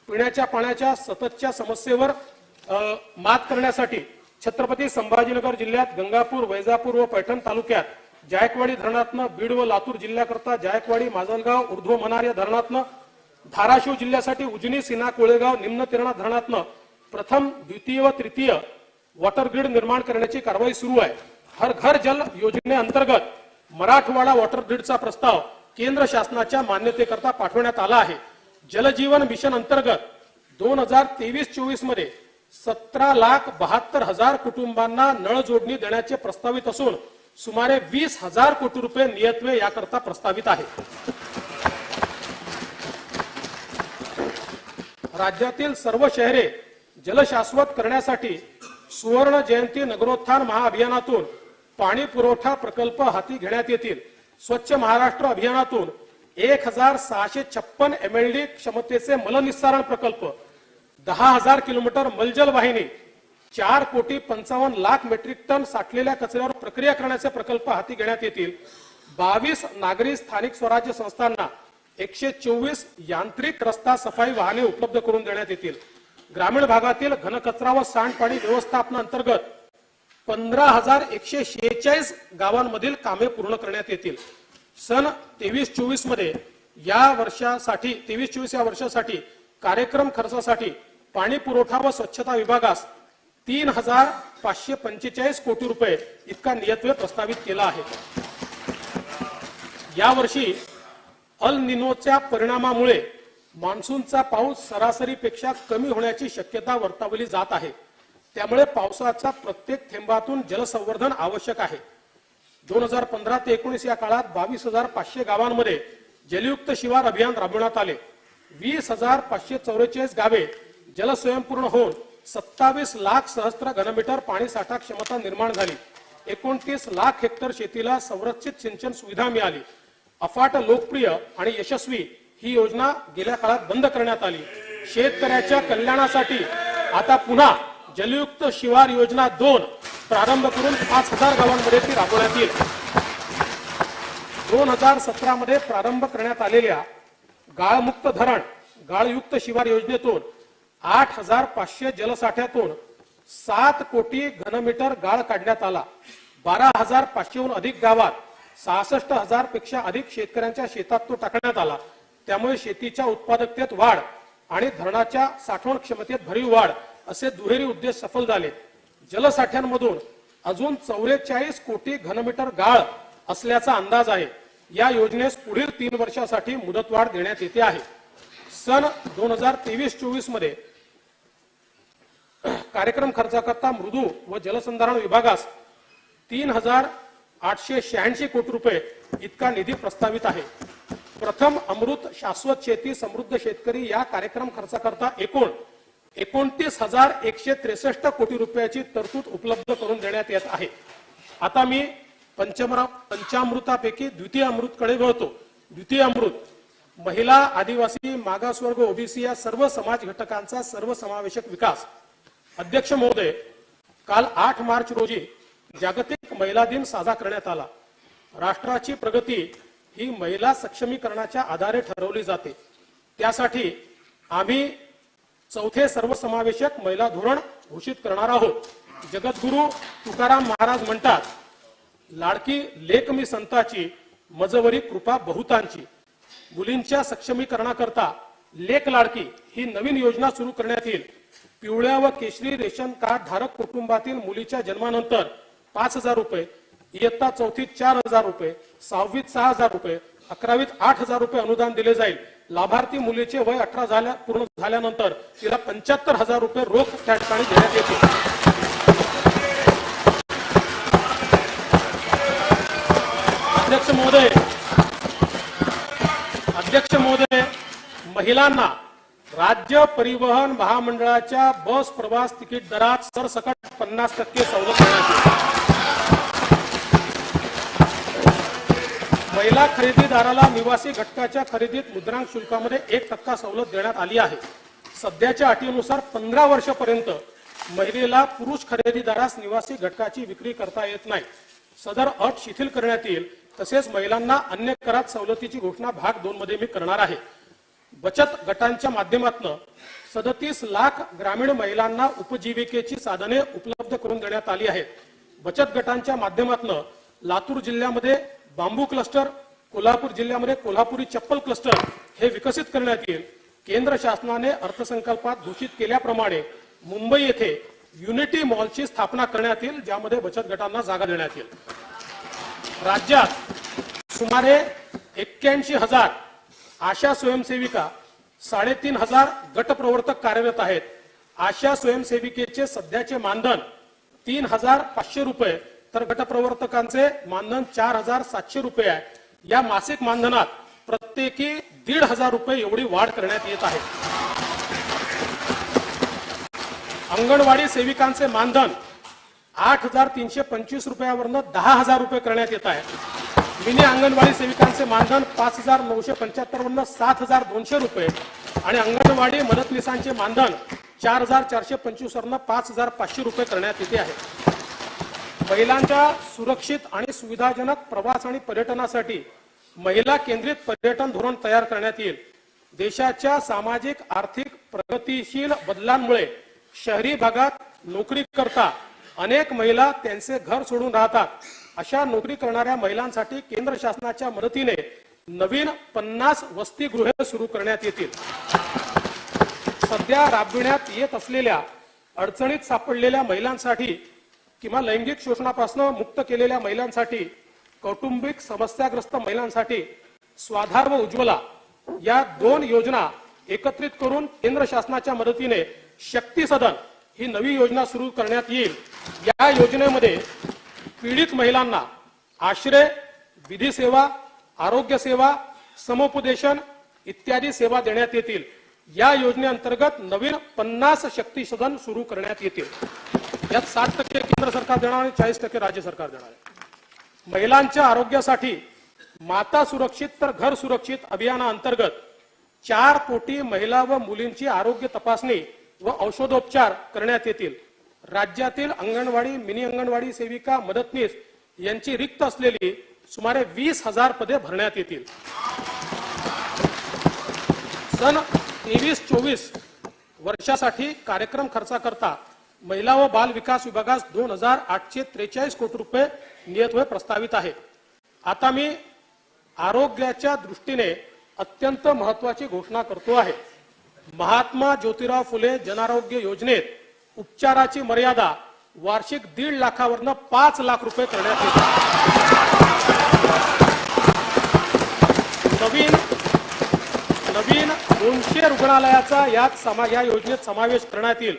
पिण्याच्या पाण्याच्या सततच्या समस्येवर मात करण्यासाठी छत्रपती संभाजीनगर जिल्ह्यात गंगापूर, वैजापूर व पैठण तालुक्यात जायकवाडी धरणातनं, बीड व लातूर जिल्ह्याकरता जायकवाडी, माजलगाव, ऊर्ध्व मनार या धरणातनं, धाराशिव जिल्ह्यासाठी उजनी, सीना, कोळेगाव, निम्न तेरणा धरणातनं प्रथम, द्वितीय व तृतीय वॉटर ग्रिड निर्माण करण्याची कारवाई सुरू आहे. हर घर जल योजनेअंतर्गत मराठवाडा वॉटर ग्रिडचा प्रस्ताव केंद्र शासनाच्या मान्यतेकरता पाठवण्यात आला आहे. जलजीवन मिशन अंतर्गत 2023-24 मध्ये 17,72,000 कुटुंबांना नळ जोडणी देण्याचे प्रस्तावित असून सुमारे 20,000 कोटी रुपये नियतव्यय याकरता प्रस्तावित आहे. राज्यातील सर्व शहरे जलशाश्वत करण्यासाठी सुवर्ण जयंती नगरोत्थान महाअभियानातून पाणी पुरवठा प्रकल्प हाती घेण्यात येतील. स्वच्छ महाराष्ट्र अभियानातून 1,656 MLD क्षमतेचे मलनिस्सारण प्रकल्प, 10,000 किलोमीटर मलजल वाहिनी, 4,55,00,000 मेट्रिक टन साठलेल्या कचऱ्यावर प्रक्रिया करण्याचे प्रकल्प हाती घेण्यात येतील. 22 नागरी स्थानिक स्वराज्य संस्थांना 124 यांत्रिक रस्ता सफाई वाहने उपलब्ध करून देण्यात येतील. ग्रामीण भागातील घनकचरा व सांडपाणी व्यवस्थापनाअंतर्गत 15,146 गावांमधील कामे पूर्ण करण्यात येतील. सन 23-24 मध्ये या वर्षासाठी कार्यक्रम खर्चासाठी पाणी पुरवठा व स्वच्छता विभागास 3,545 कोटी रुपये इतका नियतव्यय प्रस्तावित केला आहे. यावर्षी अल निनोच्या परिणामामुळे मान्सूनचा पाऊस सरासरीपेक्षा कमी होण्याची शक्यता वर्तवली जात आहे. त्यामुळे पावसाचा प्रत्येक थेंबातून जलसंवर्धन आवश्यक आहे. 2015 ते 19 या काळात 22,500 गावांमध्ये जलयुक्त शिवार अभियान राबवण्यात आले. 20,544 गावे जलस्वयंपूर्ण होऊन 27 लाख सहस्त्र घनमीटर पाणी साठा क्षमता निर्माण झाली. 29 लाख हेक्टर शेतीला संरक्षित सिंचन सुविधा मिळाली. अफाट लोकप्रिय आणि यशस्वी ही योजना गेल्या काळात बंद करण्यात आली. शेतकऱ्याच्या कल्याणासाठी आता पुन्हा जलयुक्त शिवार योजना 2 प्रारंभ करून 5,000 गावांमध्ये ती राबवण्यात येईल. 2017 मध्ये प्रारंभ करण्यात आलेल्या गाळमुक्त धरण गाळयुक्त शिवार योजनेतून 8,500 जलसाठ्यातून 7 कोटी घनमीटर गाळ काढण्यात आला. 12,500हून अधिक गावात 66,000 पेक्षा अधिक शेतकऱ्यांच्या शेतात तो टाकण्यात आला. त्यामुळे शेतीच्या उत्पादकतेत वाढ आणि धरणाच्या साठवण क्षमतेत भरीव वाढ असे दुहेरी उद्देश सफल झाले. जलसाठ्यांमधून अजून 44 कोटी घनमीटर गाळ असल्याचा अंदाज आहे. या योजनेस पुढील 3 वर्षासाठी मुदतवाढ देण्यात येते आहे. सन 2023-24 मध्ये कार्यक्रम खर्चाकरता मृदू व जलसंधारण विभागास 3,886 कोटी रुपये इतका निधी प्रस्तावित आहे. प्रथम अमृत शाश्वत शेती समृद्ध शेतकरी या कार्यक्रम खर्चाकरता एकूण 29,163 कोटी रुपयाची तरतूद उपलब्ध करून देण्यात येत आहे. आता मी पंचामृतापैकी द्वितीय अमृतकडे वळतो. द्वितीय अमृत महिला, आदिवासी, मागासवर्ग, ओबीसी या सर्व समाज घटकांचा सर्वसमावेशक विकास. अध्यक्ष महोदय, काल 8 मार्च रोजी जागतिक महिला दिन साजरा करण्यात आला. राष्ट्राची प्रगती ही महिला सक्षमीकरणाच्या आधारे ठरवली जाते. त्यासाठी आम्ही चौथे सर्वसमावेशक महिला धोरण घोषित करणार आहोत. जगद्गुरू तुकाराम महाराज म्हणतात, लाडकी लेक मी संताची, मजवरी कृपा बहुतांची. मुलींच्या सक्षमीकरणाकरता लेक लाडकी ही नवीन योजना सुरू करण्यात येईल. पिवळ्या व केशरी रेशन कार्ड धारक कुटुंबातील मुलीच्या जन्मानंतर 5,000 रुपये, इयत्ता चौथीत 4,000 रुपये, 6वीत 6,000 रुपये, 11वीत 8,000 रुपये अनुदान दिले जाईल. लाभार्थी मुलीचे वय 18 पूर्ण झाल्यानंतर तिला 75,000 रुपये रोख त्या ठिकाणी देण्यात येतील. अध्यक्ष महोदय, महिलांना राज्य परिवहन महामंडळाच्या बस प्रवास तिकीट दरात सरसकट 50% सवलत देण्यात येईल. महिला खरेदीदाराला निवासी घटकाच्या खरेदीत मुद्रांक शुल्कामध्ये 1% सवलत देण्यात आली आहे. सध्याच्या अटीनुसार 15 वर्षापर्यंत महिलेला पुरुष खरेदीदारास निवासी घटकाची विक्री करता येत नाही. सदर अट शिथिल करण्यात येईल. तसेच महिलांना अन्य करात सवलतीची घोषणा भाग 2 मध्ये मी करणार आहे. बचत गटांच्या माध्यमातून 37 लाख ग्रामीण महिलांना उपजीविकेची साधने उपलब्ध करून देण्यात आली आहेत. बचत गटांच्या माध्यमातून लातूर जिल्ह्यामध्ये बांबू क्लस्टर, कोल्हापूर जिल्ह्यामध्ये कोल्हापुरी चप्पल क्लस्टर हे विकसित करण्यात येईल. केंद्र शासनाने अर्थसंकल्पात घोषित केल्याप्रमाणे मुंबई येथे युनिटी मॉलची स्थापना करण्यात येईल, ज्यामध्ये बचत गटांना जागा देण्यात येईल. राज्यात सुमारे 81,000 आशा स्वयंसेविका, 3,500 गटप्रवर्तक कार्यरत आहेत. आशा स्वयंसेविकेचे सध्याचे मानधन 3,500 रुपये तर गटप्रवर्तकांचे मानधन 4,700 रुपये आहे. या मासिक मानधनात प्रत्येकी 1,500 रुपये एवढी वाढ करण्यात येत आहे. अंगणवाडी सेविकांचे मानधन 8,325 रुपयावरनं 10,000 रुपये करण्यात येत आहे. मिनी अंगणवाडी सेविकांचे मानधन 5,975 वरनं 7,200 रुपये आणि अंगणवाडी मदतनीसांचे मानधन 4,425 वरनं 5,500 रुपये करण्यात येते आहे. महिलांच्या सुरक्षित आणि सुविधाजनक प्रवास आणि पर्यटनासाठी महिला केंद्रित पर्यटन धोरण तयार करण्यात येईल. देशाच्या सामाजिक आर्थिक प्रगतीशील बदलांमुळे शहरी भागात नोकरी करता अनेक महिला त्यांचे घर सोडून राहतात. अशा नोकरी करणाऱ्या महिलांसाठी केंद्र शासनाच्या मदतीने नवीन 50 वसतिगृहे सुरू करण्यात येतील. सध्या राबविण्यात येत असलेल्या अडचणीत सापडलेल्या महिलांसाठी किंवा लैंगिक शोषणापासून मुक्त केलेल्या महिलांसाठी, कौटुंबिक समस्याग्रस्त महिलांसाठी स्वाधार व उज्ज्वला या 2 योजना एकत्रित करून केंद्र शासनाच्या मदतीने शक्ती सदन ही नवी योजना सुरू करण्यात येईल. या योजनेमध्ये पीडित महिलांना आश्रय, विधी सेवा, आरोग्य सेवा, समुपदेशन इत्यादी सेवा देण्यात येतील. या योजनेअंतर्गत नवीन 50 शक्ती सदन सुरू करण्यात येतील. यात 60% केंद्र सरकार देणार आणि 40% राज्य सरकार देणार आहे. महिलांच्या आरोग्यासाठी माता सुरक्षित तर घर सुरक्षित अभियानाअंतर्गत 4 कोटी महिला व मुलींची आरोग्य तपासणी व औषधोपचार करण्यात येतील. राज्यातील अंगणवाडी, मिनी अंगणवाडी सेविका, मदतनीस यांची रिक्त असलेली सुमारे 20,000 पदे भरण्यात येतील. सन 23-24 वर्षासाठी कार्यक्रम खर्चाकरता महिला व बाल विकास विभागास 2,843 कोटी रुपये नियतव्यय प्रस्तावित आहे. आता मी आरोग्याच्या दृष्टीने अत्यंत महत्वाची घोषणा करतो आहे. महात्मा ज्योतिराव फुले जनआरोग्य योजनेत उपचाराची मर्यादा वार्षिक 1.5 लाखावरनं 5 लाख रुपये करण्यात येते. नवीन 200 रुग्णालयाचा या योजनेत समावेश करण्यात येईल.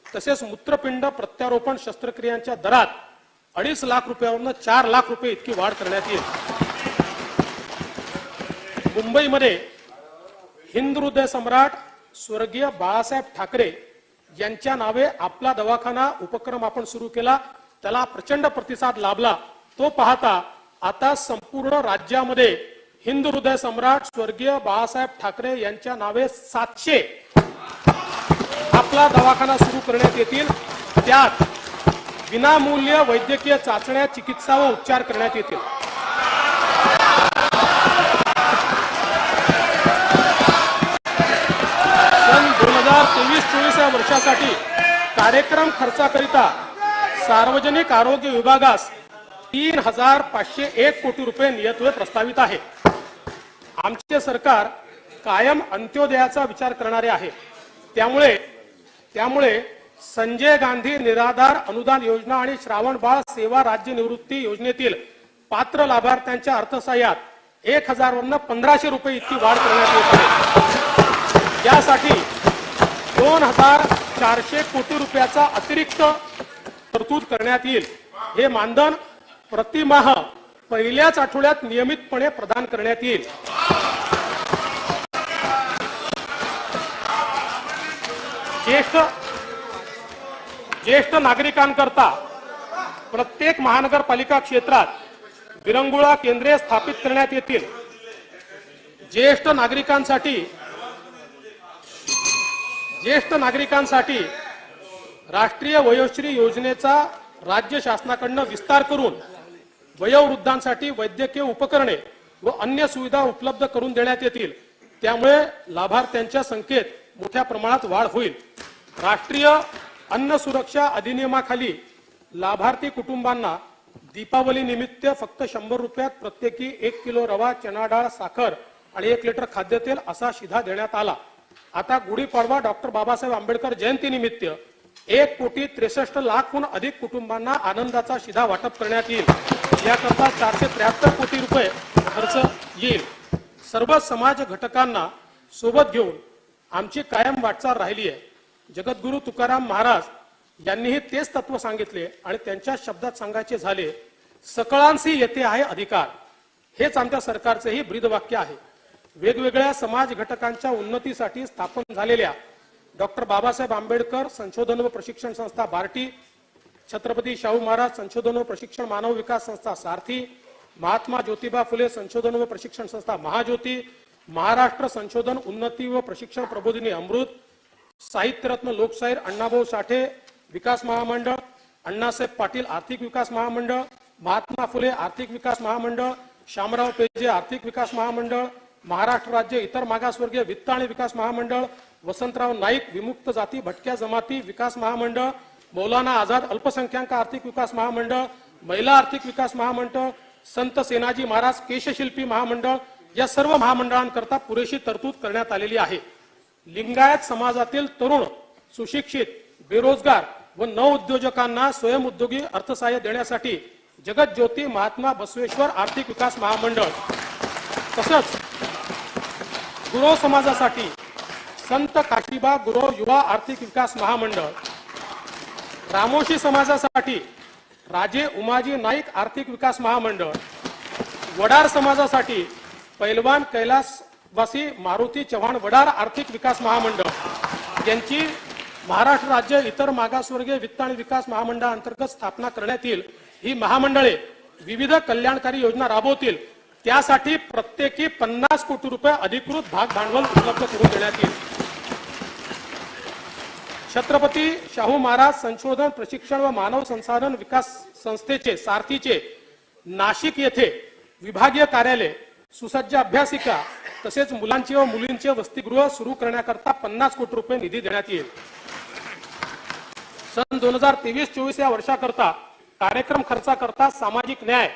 तसेच मूत्रपिंड प्रत्यारोपण शस्त्रक्रियांच्या दरात 2.5 लाख रुपयावरनं 4 लाख रुपये इतकी वाढ करण्यात येईल. मुंबईमध्ये हिंद हृदय सम्राट स्वर्गीय बाळासाहेब ठाकरे यांच्या नावे आपला दवाखाना उपक्रम आपण सुरू केला. त्याला प्रचंड प्रतिसाद लाभला. तो पाहता आता संपूर्ण राज्यामध्ये हिंद हृदय सम्राट स्वर्गीय बाळासाहेब ठाकरे यांच्या नावे 700 आपला दवाखाना सुरू करण्यात येतील. त्यात विनामूल्य वैद्यकीय चाचण्या, चिकित्सा व उपचार करण्यात येतील. यासाठी कार्यक्रम खर्चाकरिता सार्वजनिक आरोग्य विभागास 3,501 कोटी रुपये नियतव्यय प्रस्तावित आहे. आमचे सरकार कायम अंत्योदयाचा विचार करणारे आहे. त्यामुळे संजय गांधी निराधार अनुदान योजना आणि श्रावण बाळ सेवा राज्य निवृत्ती योजनेतील पात्र लाभार्थ्यांच्या अर्थसहाय्यात 1,000 वरून 1,500 रुपये इतकी वाढ करण्यात येत आहे. यासाठी 2,400 कोटी रुपयाचा अतिरिक्त तरतूद करण्यात येईल. हे मानधन प्रतिमाह पहिल्याच आठवड्यात नियमितपणे प्रदान करण्यात येईल. ज्येष्ठ नागरिकांकरता प्रत्येक महानगरपालिका क्षेत्रात विरंगुळा केंद्रे स्थापित करण्यात येतील. ज्येष्ठ नागरिकांसाठी राष्ट्रीय वयोश्री योजनेचा राज्य शासनाकडून विस्तार करून वयोवृद्धांसाठी वैद्यकीय उपकरणे व अन्य सुविधा उपलब्ध करून देण्यात येतील. त्यामुळे लाभार्थ्यांच्या संख्येत मोठ्या प्रमाणात वाढ होईल. राष्ट्रीय अन्न सुरक्षा अधिनियमाखाली लाभार्थी कुटुंबांना दीपावली निमित्त फक्त 100 रुपयात प्रत्येकी 1 किलो रवा, चणा डाळ, साखर आणि 1 लिटर खाद्यतेल असा शिधा देण्यात आला. आता गुढीपाडवा डॉक्टर बाबासाहेब आंबेडकर जयंती निमित्त 1,63,00,000हून अधिक कुटुंबांना आनंदाचा शिधा वाटप करण्यात येईल. याकरता 473 कोटी रुपये खर्च येईल. सर्व समाज घटकांना सोबत घेऊन आमची कायम वाटचाल राहिली आहे. जगद्गुरु तुकाराम महाराज यांनीही तेच तत्व सांगितले आणि त्यांच्या शब्दात सांगायचे झाले, सकळांसी येते आहे अधिकार. हेच आमच्या सरकारचेही ब्रीदवाक्य आहे. वेगवेगळ्या समाज घटकांच्या उन्नतीसाठी स्थापन झालेल्या डॉक्टर बाबासाहेब आंबेडकर संशोधन व प्रशिक्षण संस्था बार्टी, छत्रपती शाहू महाराज संशोधन व प्रशिक्षण मानव विकास संस्था सारथी, महात्मा ज्योतिबा फुले संशोधन व प्रशिक्षण संस्था महाज्योती, महाराष्ट्र संशोधन उन्नती व प्रशिक्षण प्रबोधिनी अमृत, साहित्यरत्न लोकशाहीर अण्णाभाऊ साठे विकास महामंडळ, अण्णासाहेब पाटील आर्थिक विकास महामंडळ, महात्मा फुले आर्थिक विकास महामंडळ, शामराव पेजे आर्थिक विकास महामंडळ, महाराष्ट्र राज्य इतर मागासवर्गीय वित्त आणि विकास महामंडळ, वसंतराव नाईक विमुक्त जाती भटक्या जमाती विकास महामंडळ, मौलाना आझाद अल्पसंख्याक आर्थिक विकास महामंडळ, महिला आर्थिक विकास महामंडळ, संत सेनाजी महाराज केशशिल्पी महामंडळ या सर्व महामंडळांकरता पुरेशी तरतूद करण्यात आलेली आहे. लिंगायत समाजातील तरुण, सुशिक्षित, बेरोजगार व नवउद्योजकांना स्वयंउद्योगी अर्थसहाय्य देण्यासाठी जगज्योती महात्मा बसवेश्वर आर्थिक विकास महामंडळ, तसंच गुरव समाजासाठी संत काशीबा गुरव युवा आर्थिक विकास महामंडळ, रामोशी समाजासाठी राजे उमाजी नाईक आर्थिक विकास महामंडळ, वडार समाजासाठी पैलवान कैलासवासी मारुती चव्हाण वडार आर्थिक विकास महामंडळ यांची महाराष्ट्र राज्य इतर मागासवर्गीय वित्त आणि विकास महामंडळांतर्गत स्थापना करण्यात येईल. ही महामंडळे विविध कल्याणकारी योजना राबवतील. त्यासाठी प्रत्येकी 50 कोटी रुपये अधिकृत भाग भांडवल उपलब्ध करून देण्यात येईल. छत्रपती शाहू महाराज संशोधन प्रशिक्षण व मानव संसाधन विकास संस्थेचे सारथीचे नाशिक येथे विभागीय कार्यालय, सुसज्ज अभ्यासिका तसेच मुलांचे व मुलींचे वसतिगृह सुरू करण्याकरता 50 कोटी रुपये निधी देण्यात येईल. सन 2023-24 या वर्षाकरता कार्यक्रम खर्चाकरता सामाजिक न्याय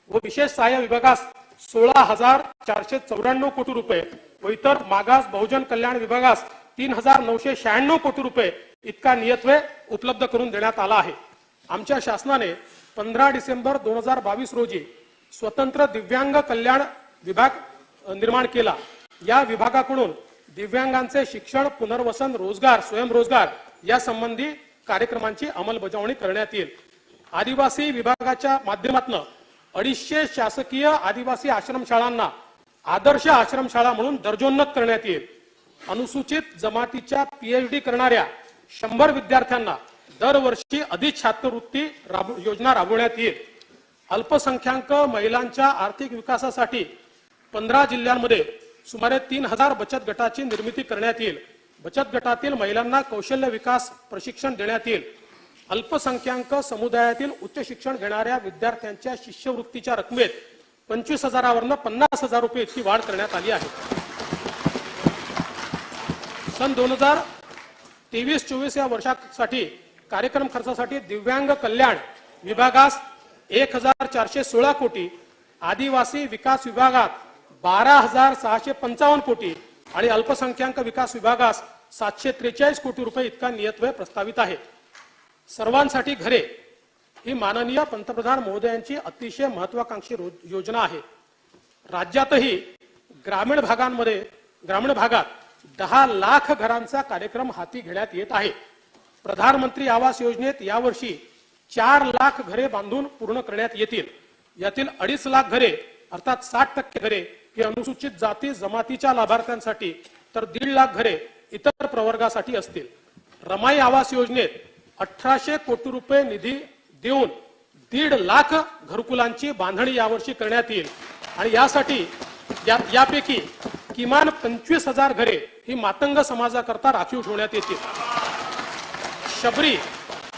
व विशेष सहाय्य विभागास 16,494 कोटी रुपये व इतर मागास बहुजन कल्याण विभागास 3,996 कोटी रुपये इतका नियतव्यय उपलब्ध करून देण्यात आला आहे. आमच्या शासनाने 15 डिसेंबर 2022 रोजी स्वतंत्र दिव्यांग कल्याण विभाग निर्माण केला. या विभागाकडून दिव्यांगांचे शिक्षण, पुनर्वसन, रोजगार, स्वयंरोजगार या संबंधी कार्यक्रमांची अंमलबजावणी करण्यात येईल. आदिवासी विभागाच्या माध्यमातून 250 शासकीय आदिवासी आश्रमशाळांना आदर्श आश्रमशाळा म्हणून दर्जोन्नत करण्यात येईल. अनुसूचित जमातीच्या PhD करणाऱ्या 100 विद्यार्थ्यांना दरवर्षी अधिक छात्रवृत्ती योजना राबवण्यात येईल. अल्पसंख्याक महिलांच्या आर्थिक विकासासाठी 15 जिल्ह्यांमध्ये सुमारे 3,000 बचत गटाची निर्मिती करण्यात येईल. बचत गटातील महिलांना कौशल्य विकास प्रशिक्षण देण्यात येईल. अल्पसंख्याक समुदायातील उच्च शिक्षण घेणाऱ्या विद्यार्थ्यांच्या शिष्यवृत्तीच्या रकमेत 25,000 वरून 50,000 रुपये इतकी वाढ करण्यात आली आहे. सन 23-24 या वर्षासाठी कार्यक्रम खर्चासाठी दिव्यांग कल्याण विभागास 1416 कोटी, आदिवासी विकास विभागात 12,655 कोटी आणि अल्पसंख्याक विकास विभागास 743 कोटी रुपये इतका नियतव्यय प्रस्तावित आहे. सर्वांसाठी घरे ही माननीय पंतप्रधान महोदयांची अतिशय महत्वाकांक्षी योजना आहे. राज्यातही ग्रामीण भागात 10 लाख घरांचा कार्यक्रम हाती घेण्यात येत आहे. प्रधानमंत्री आवास योजनेत यावर्षी 4 लाख घरे बांधून पूर्ण करण्यात येतील. यातील 2.5 लाख घरे अर्थात 60% घरे ही अनुसूचित जाती जमातीच्या लाभार्थ्यांसाठी तर 1.5 लाख घरे इतर प्रवर्गासाठी असतील. रमाई आवास योजनेत 1800 कोटी रुपये निधी देऊन 1.5 लाख घरकुलांची बांधणी यावर्षी करण्यात येईल आणि यासाठी यापैकी किमान 25,000 घरे ही मातंग समाजाकरता राखीव ठेवण्यात येतील. शबरी,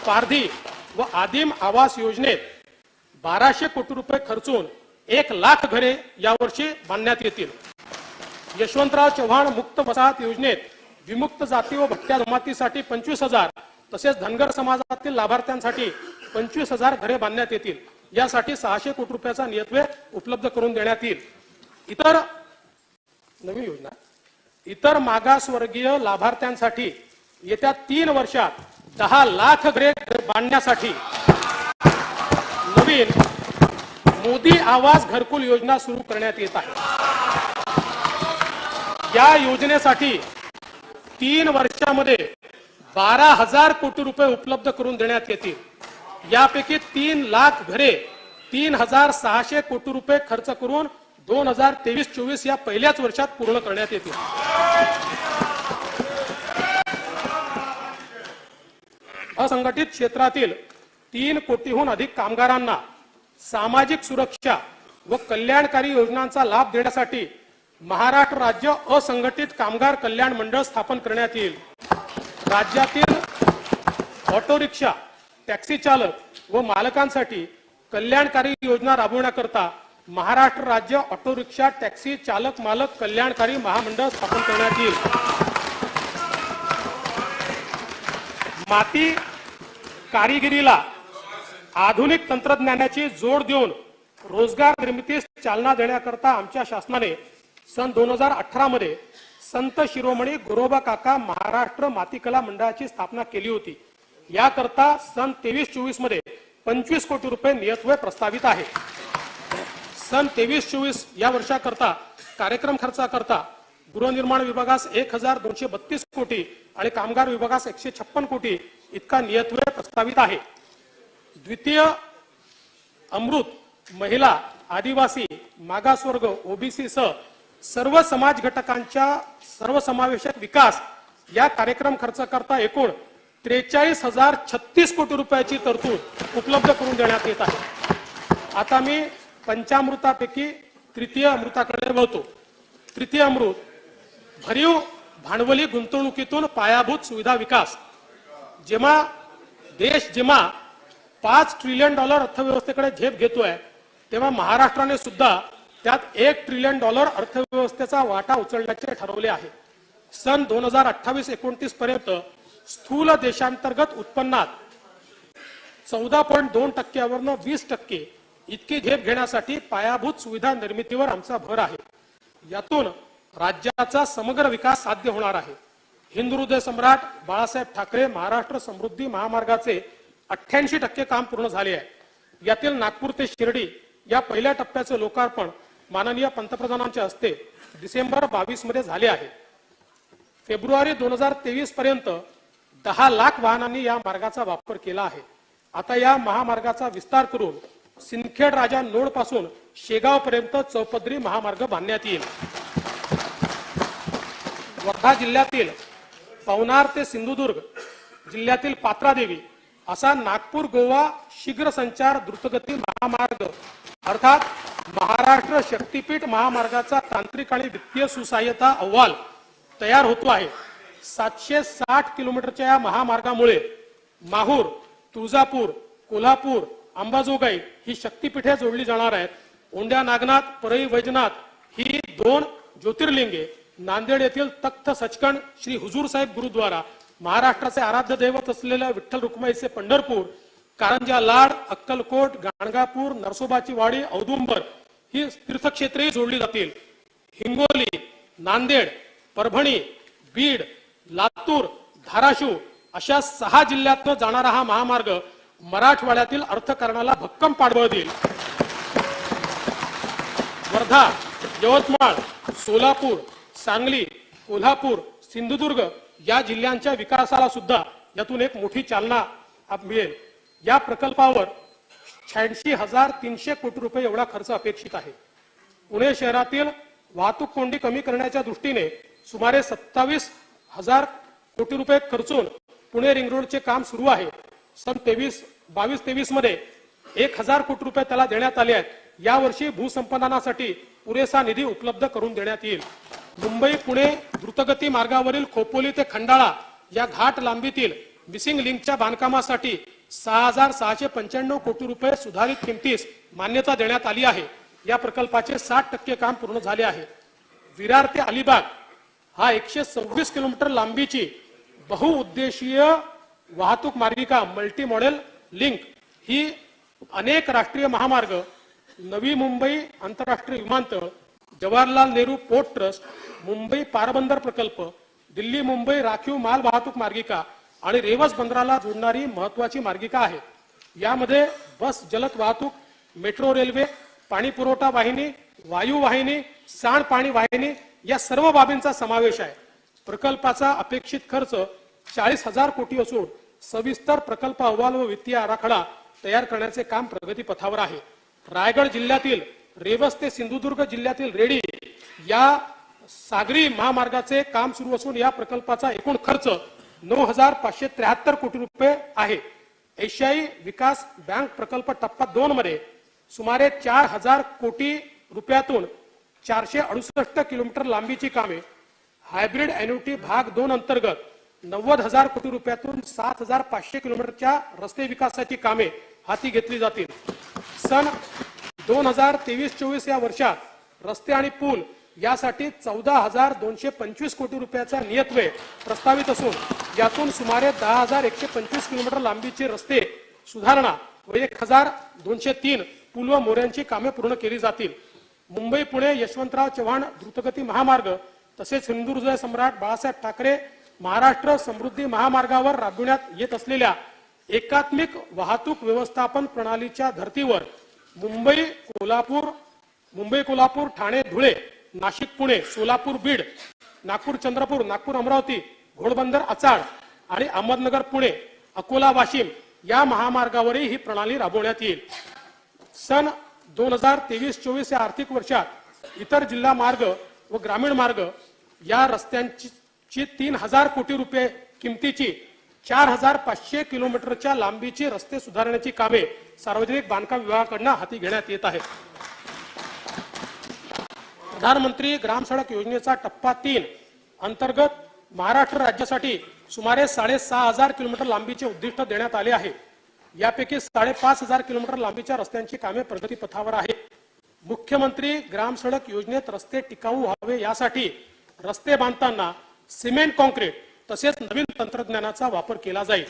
पारधी व आदिम आवास योजनेत 1200 कोटी रुपये खर्चून 1 लाख घरे यावर्षी बांधण्यात येतील. यशवंतराव चव्हाण मुक्त वसाहत योजनेत विमुक्त जाती व भटक्या जमातीसाठी 25,000 तसेच धनगर समाजातील लाभार्थ्यांसाठी 25,000 घरे बांधण्यात येतील. यासाठी 600 कोटी रुपयाचा नियतव्यय उपलब्ध करून देण्यात येईल. नवीन योजना इतर मागासवर्गीय लाभार्थ्यांसाठी येत्या 3 वर्षात 10 लाख घरे बांधण्यासाठी नवीन मोदी आवास घरकुल योजना सुरू करण्यात येत आहे. या योजनेसाठी 3 वर्षामध्ये 12,000 कोटी रुपये उपलब्ध करून देण्यात येतील. यापैकी 3 लाख घरे 3,600 कोटी रुपये खर्च करून 2023-24 या पहिल्याच वर्षात पूर्ण करण्यात येतील. असंघटित क्षेत्रातील 3 कोटीहून अधिक कामगारांना सामाजिक सुरक्षा व कल्याणकारी योजनांचा लाभ देण्यासाठी महाराष्ट्र राज्य असंघटित कामगार कल्याण मंडळ स्थापन करण्यात येईल. राज्यातील ऑटो रिक्षा, टॅक्सी चालक व मालकांसाठी कल्याणकारी योजना राबवण्याकरता महाराष्ट्र राज्य ऑटो रिक्षा टॅक्सी चालक मालक कल्याणकारी महामंडळ स्थापन करण्यात येईल. माती कारिगिरीला आधुनिक तंत्रज्ञानाची जोड देऊन रोजगार निर्मितीस चालना देण्याकरता आमच्या शासनाने सन 2018 मध्ये संत शिरोमणी गोरोबा काका महाराष्ट्र मातीकला मंडळाची स्थापना केली होती. याकरता सन 23-24 मध्ये 25 कोटी रुपये नियतव्यय प्रस्तावित आहे. सन 23-24 या वर्षाकरता कार्यक्रम खर्चाकरता गृहनिर्माण विभागास 1,232 कोटी आणि कामगार विभागास 156 कोटी इतका नियतव्यय प्रस्तावित आहे. द्वितीय अमृत महिला, आदिवासी, मागासवर्ग, ओबीसी सह सर्व समाज घटकांच्या सर्वसमावेशक विकास या कार्यक्रम खर्चाकरता एकूण 43,036 कोटी रुपयाची तरतूद उपलब्ध करून देण्यात येत आहे. आता मी पंचामृतापैकी तृतीय अमृताकडे वळतो. तृतीय अमृत भरीव भांडवली गुंतवणुकीतून पायाभूत सुविधा विकास. जेव्हा देश 5 ट्रिलियन डॉलर अर्थव्यवस्थेकडे झेप घेतोय तेव्हा महाराष्ट्राने सुद्धा त्यात $1 ट्रिलियन अर्थव्यवस्थेचा वाटा उचलण्याचे ठरवले आहे. सन 2028-29 पर्यंत स्थूल देशांतर्गत उत्पन्नात 14.2% 20% इतकी झेप घेण्यासाठी पायाभूत सुविधा निर्मितीवर आमचा भर आहे. यातून राज्याचा समग्र विकास साध्य होणार आहे. हिंदू हृदय सम्राट बाळासाहेब ठाकरे महाराष्ट्र समृद्धी महामार्गाचे 88% काम पूर्ण झाले आहे. यातील नागपूर ते शिर्डी या पहिल्या टप्प्याचे लोकार्पण माननीय पंतप्रधानांच्या हस्ते डिसेंबर 22 मध्ये झाले आहे. फेब्रुवारी 2023 पर्यंत 10 लाख वाहनांनी या मार्गाचा वापर केला आहे. आता या महामार्गाचा विस्तार करून सिंदखेड राजा नोड पासून शेगाव पर्यंत चौपदरी महामार्ग बांधण्यात येईल. वर्धा जिल्ह्यातील पवनार ते सिंधुदुर्ग जिल्ह्यातील पात्रादेवी असा नागपूर गोवा शीघ्र संचार द्रुतगती महामार्ग अर्थात महाराष्ट्र शक्तीपीठ महामार्गाचा तांत्रिक आणि वित्तीय सुसहाय्यता अहवाल तयार होतो आहे. 760 किलोमीटरच्या या महामार्गामुळे माहूर, तुळजापूर, कोल्हापूर, अंबाजोगाई ही शक्तीपीठे जोडली जाणार आहेत. ओंड्या नागनाथ, परई वैजनाथ ही 2 ज्योतिर्लिंगे, नांदेड येथील तख्त सचखंड श्री हुजूर साहेब गुरुद्वारा महाराष्ट्राचे आराध्य दैवत असलेल्या विठ्ठल रुक्माईचे पंढरपूर, कारंजा लाड, अक्कलकोट, गाणगापूर, नरसोबाची वाडी, औदुंबर ही तीर्थक्षेत्रे जोडली जातील. हिंगोली, नांदेड, परभणी, बीड, लातूर, धाराशिव अशा 6 जिल्ह्यातून जाणारा हा महामार्ग मराठवाड्यातील अर्थकारणाला भक्कम पाठबळ देईल. वर्धा, यवतमाळ, सोलापूर, सांगली, कोल्हापूर, सिंधुदुर्ग या जिल्ह्यांच्या विकासाला सुद्धा यातून एक मोठी चालना मिळेल. या प्रकल्पावर 86,300 कोटी रुपये एवढा खर्च अपेक्षित आहे. पुणे शहरातील वाहतूक कोंडी कमी करण्याच्या दृष्टीने सुमारे 27,000 कोटी रुपये खर्चून पुणे रिंग रोडचे काम सुरू आहे. सन 22-23 मध्ये 1,000 कोटी रुपये त्याला देण्यात आले आहेत. यावर्षी भूसंपादनासाठी पुरेसा निधी उपलब्ध करून देण्यात येईल. मुंबई पुणे द्रुतगती मार्गावरील खोपोली ते खंडाळा या घाट लांबीतील मिसिंग लिंकच्या बांधकामासाठी 6,695 कोटी रुपये सुधारित किमतीस मान्यता देण्यात आली आहे. या प्रकल्पाचे 60% काम पूर्ण झाले आहे. विरार ते अलिबाग हा 126 किलोमीटर लांबीची बहुउद्देशीय वाहतूक मार्गिका मल्टी मॉडेल लिंक ही अनेक राष्ट्रीय महामार्ग, नवी मुंबई आंतरराष्ट्रीय विमानतळ, जवाहरलाल नेहरू पोर्ट ट्रस्ट, मुंबई पारबंदर प्रकल्प, दिल्ली मुंबई राखीव माल वाहतूक मार्गिका आणि रेवस बंदराला जोडणारी महत्वाची मार्गिका आहे. यामध्ये बस जलद वाहतूक, मेट्रो रेल्वे, पाणी पुरवठा वाहिनी, वायू वाहिनी, सांडपाणी वाहिनी या सर्व बाबींचा समावेश आहे. प्रकल्पाचा अपेक्षित खर्च 40,000 कोटी असून सविस्तर प्रकल्प अहवाल व वित्तीय आराखडा तयार करण्याचे काम प्रगतीपथावर आहे. रायगड जिल्ह्यातील रेवस ते सिंधुदुर्ग जिल्ह्यातील रेडी या सागरी महामार्गाचे काम सुरू असून या प्रकल्पाचा एकूण खर्च 9,573 कोटी रुपये आहे. एशियाई विकास बँक प्रकल्प टप्पा 2 मध्ये सुमारे 4,000 कोटी रुपयातून 468 किलोमीटर लांबीची कामे, हायब्रिड एन्युटी भाग 2 अंतर्गत 90,000 कोटी रुपयातून 7,500 किलोमीटरच्या रस्ते विकासाची कामे हाती घेतली जातील. सन 2023-24 या वर्षात रस्ते आणि पूल यासाठी 14,225 कोटी रुपयाचा नियतव्यय प्रस्तावित असून यातून सुमारे 10,125 किलोमीटर लांबीचे रस्ते सुधारणा व 1,203 पूल व मोऱ्यांची कामे पूर्ण केली जातील. मुंबई पुणे यशवंतराव चव्हाण द्रुतगती महामार्ग तसेच हिंदुहृदय सम्राट बाळासाहेब ठाकरे महाराष्ट्र समृद्धी महामार्गावर राबविण्यात येत असलेल्या एकात्मिक वाहतूक व्यवस्थापन प्रणालीच्या धर्तीवर मुंबई कोल्हापूर, ठाणे धुळे, नाशिक पुणे, सोलापूर बीड, नागपूर चंद्रपूर, नागपूर अमरावती, घोडबंदर आचाड आणि अहमदनगर पुणे, अकोला वाशिम या महामार्गावरही ही प्रणाली राबवण्यात येईल. सन 2023-24 या आर्थिक वर्षात इतर जिल्हा मार्ग व ग्रामीण मार्ग या रस्त्यांची 3,000 कोटी रुपये किमतीची 4,500 किलोमीटरच्या लांबीची रस्ते सुधारण्याची कामे सार्वजनिक बांधकाम विभागाकडून हाती घेण्यात येत आहेत. प्रधानमंत्री ग्राम सडक योजनेचा टप्पा 3 अंतर्गत महाराष्ट्र राज्यासाठी सुमारे 6,500 किलोमीटर लांबीचे उद्दिष्ट देण्यात आले आहे. यापैकी 5,500 किलोमीटर लांबीच्या रस्त्यांची कामे प्रगतीपथावर आहेत. मुख्यमंत्री ग्राम सडक योजनेत रस्ते टिकाऊ व्हावे यासाठी रस्ते बांधताना सिमेंट कॉन्क्रीट तसेच नवीन तंत्रज्ञानाचा वापर केला जाईल.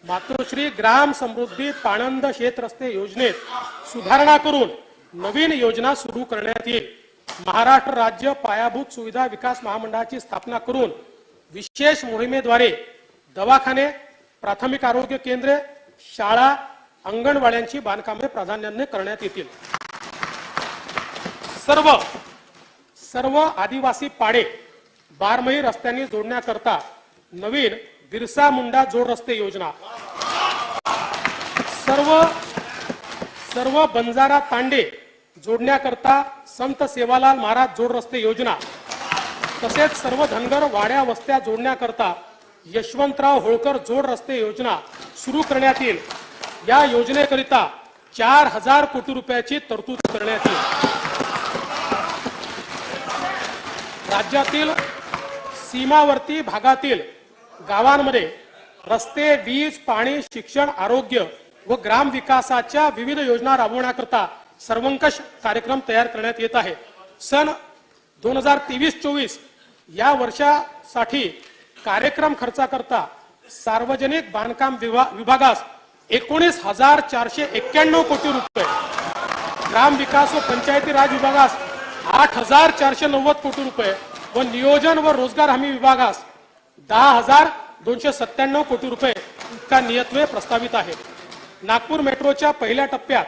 मातोश्री ग्राम समृद्धी पाणंद शेत रस्ते योजनेत सुधारणा करून नवीन योजना सुरू करण्यात येईल. महाराष्ट्र राज्य पायाभूत सुविधा विकास महामंडळाची स्थापना करून विशेष मोहिमेद्वारे दवाखाने, प्राथमिक आरोग्य केंद्रे, शाळा, अंगणवाड्यांची बांधकामे प्राधान्याने करण्यात येतील. सर्व आदिवासी पाडे बारमही रस्त्यांनी जोडण्याकरता नवीन बिरसा मुंडा जोड रस्ते योजना, सर्व बंजारा तांडे जोडण्याकरता संत सेवालाल महाराज जोड रस्ते योजना तसेच सर्व धनगर वाड्या वस्त्या जोडण्याकरता यशवंतराव होळकर जोड रस्ते योजना सुरू करण्यात येईल. या योजनेकरिता 4,000 कोटी रुपयाची तरतूद करण्यात येईल. राज्यातील सीमावर्ती भागातील गावांमध्ये रस्ते, वीज, पाणी, शिक्षण, आरोग्य व ग्राम विकासाच्या विविध योजना राबवण्याकरता सर्वंकष कार्यक्रम तयार करण्यात येत आहे. सन 2023-24 या वर्षासाठी कार्यक्रम खर्चाकरता सार्वजनिक बांधकाम विभागास 19,491 कोटी रुपये, ग्राम विकास व पंचायती राज विभागास 8,490 कोटी रुपये व नियोजन व रोजगार हमी विभागास 10,297 कोटी रुपये इतका नियतव्यय प्रस्तावित आहे. नागपूर मेट्रोच्या पहिल्या टप्प्यात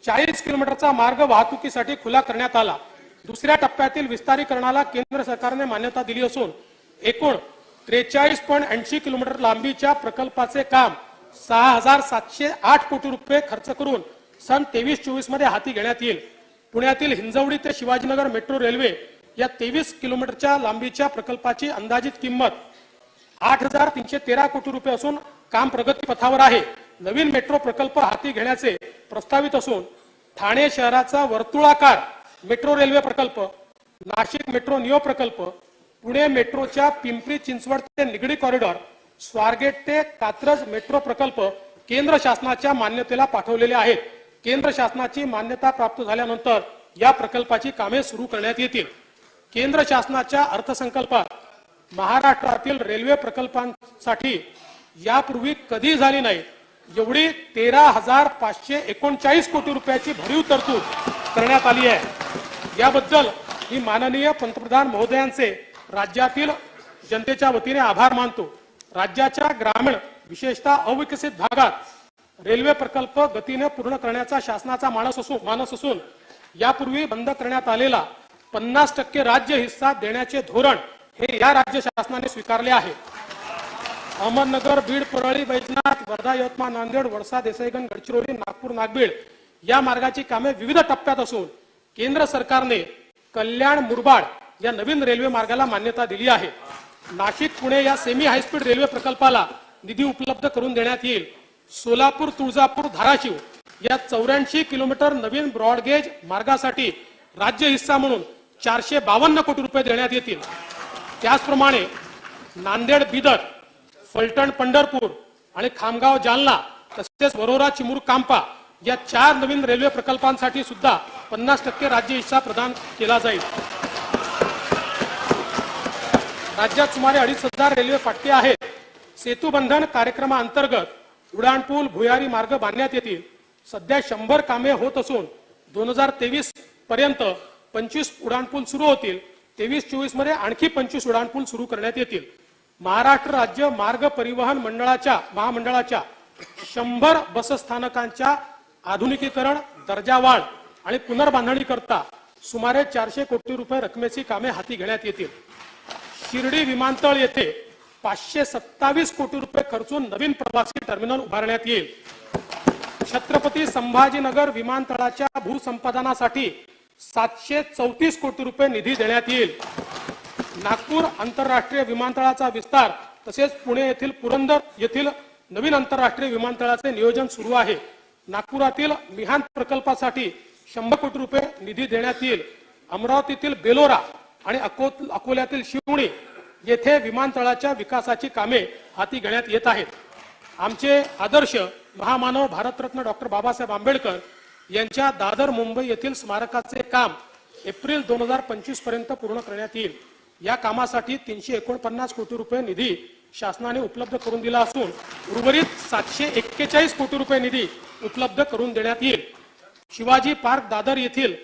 40 किलोमीटरचा मार्ग वाहतुकीसाठी खुला करण्यात आला. दुसऱ्या टप्प्यातील विस्तारीकरणाला केंद्र सरकारने मान्यता दिली असून एकूण 43.80 किलोमीटर लांबीच्या प्रकल्पाचे काम 6,708 कोटी रुपये खर्च करून सन 23-24 मध्ये हाती घेण्यात येईल. पुण्यातील हिंजवडी ते शिवाजीनगर मेट्रो रेल्वे या 23 किलोमीटरच्या लांबीच्या प्रकल्पाची अंदाजित किंमत 8,313 कोटी रुपये असून काम प्रगतीपथावर आहे. नवीन मेट्रो प्रकल्प हाती घेण्याचे प्रस्तावित असून ठाणे शहराचा वर्तुळाकार मेट्रो रेल्वे प्रकल्प, नाशिक मेट्रो नियो प्रकल्प, पुणे मेट्रोच्या पिंपरी चिंचवड ते निगडी कॉरिडॉर, स्वारगेट ते कात्रज मेट्रो प्रकल्प केंद्र शासनाच्या मान्यतेला पाठवलेले आहेत. केंद्र शासनाची मान्यता प्राप्त झाल्यानंतर या प्रकल्पाची कामे सुरू करण्यात येतील. केंद्र शासनाच्या अर्थसंकल्पात महाराष्ट्रातील रेल्वे प्रकल्पांसाठी यापूर्वी कधी झाली नाही एवढी 13,539 कोटी रुपयाची भरीव तरतूद करण्यात आली आहे. याबद्दल मी माननीय पंतप्रधान महोदयांचे राज्यातील जनतेच्या वतीने आभार मानतो. राज्याच्या ग्रामीण विशेषतः अविकसित भागात रेल्वे प्रकल्प गतीने पूर्ण करण्याचा शासनाचा मानस असून यापूर्वी बंद करण्यात आलेला 50% राज्य हिस्सा देण्याचे धोरण हे या राज्य शासनाने स्वीकारले आहे. अहमदनगर, बीड, परळी, वैजनाथ, वर्धा, यवतमाळ, नांदेड, वडसा, देसाईगंज, गडचिरोली, नागपूर, नागबीड या मार्गाची कामे विविध टप्प्यात असून केंद्र सरकारने कल्याण, मुरबाड या नवीन रेल्वे मार्गाला मान्यता दिली आहे. नाशिक, पुणे या सेमी हायस्पीड रेल्वे प्रकल्पाला निधी उपलब्ध करून देण्यात येईल. सोलापूर, तुळजापूर, धाराशिव या 84 किलोमीटर नवीन ब्रॉडगेज मार्गासाठी राज्य हिस्सा म्हणून 452 कोटी रुपये देण्यात येतील. त्याचप्रमाणे नांदेड, बिदर, फलटण, पंढरपूर आणि खामगाव, जालना तसेच वरोरा, चिमूर, कांपा या 4 नवीन रेल्वे प्रकल्पांसाठी सुद्धा 50% राज्य हिस्सा प्रदान केला जाईल. राज्यात सुमारे 2,500 रेल्वे फाटके आहेत. सेतुबंधन कार्यक्रमाअंतर्गत उड्डाणपूल, भुयारी मार्ग बांधण्यात येतील. सध्या 100 कामे होत असून 2023 पर्यंत 25 उड्डाणपूल सुरू होतील. 23-24 मध्ये आणखी 25 उड्डाणपूल सुरू करण्यात येतील. महाराष्ट्र राज्य मार्ग परिवहन महामंडळाच्या 100 बसस्थानकांच्या आधुनिकीकरण, दर्जावाढ आणि पुनर्बांधणी करता सुमारे 400 कोटी रुपये रकमेची कामे हाती घेण्यात येतील. शिर्डी विमानतळ येथे 527 कोटी रुपये खर्चून नवीन प्रवासी टर्मिनल उभारण्यात येईल. छत्रपती संभाजीनगर विमानतळाच्या भूसंपादनासाठी 734 कोटी रुपये निधी देण्यात येईल. नागपूर आंतरराष्ट्रीय विमानतळाचा विस्तार तसेच पुणे येथील पुरंदर येथील नवीन आंतरराष्ट्रीय विमानतळाचे नियोजन सुरू आहे. नागपुरातील मिहान प्रकल्पासाठी 100 कोटी रुपये निधी देण्यात येईल. अमरावतीतील बेलोरा आणि अकोल्यातील शिवणी येथे विमानतळाच्या विकासाची कामे हाती घेण्यात येत आहेत. आमचे आदर्श महामानव भारतरत्न डॉक्टर बाबासाहेब आंबेडकर यांच्या दादर, मुंबई येथील स्मारकाचे काम एप्रिल 2025 पर्यंत पूर्ण करण्यात येईल. या कामासाठी 349 कोटी रुपये निधी शासनाने उपलब्ध करून दिला असून उर्वरित 741 कोटी रुपये निधी उपलब्ध करून देण्यात येईल. शिवाजी पार्क दादर येथील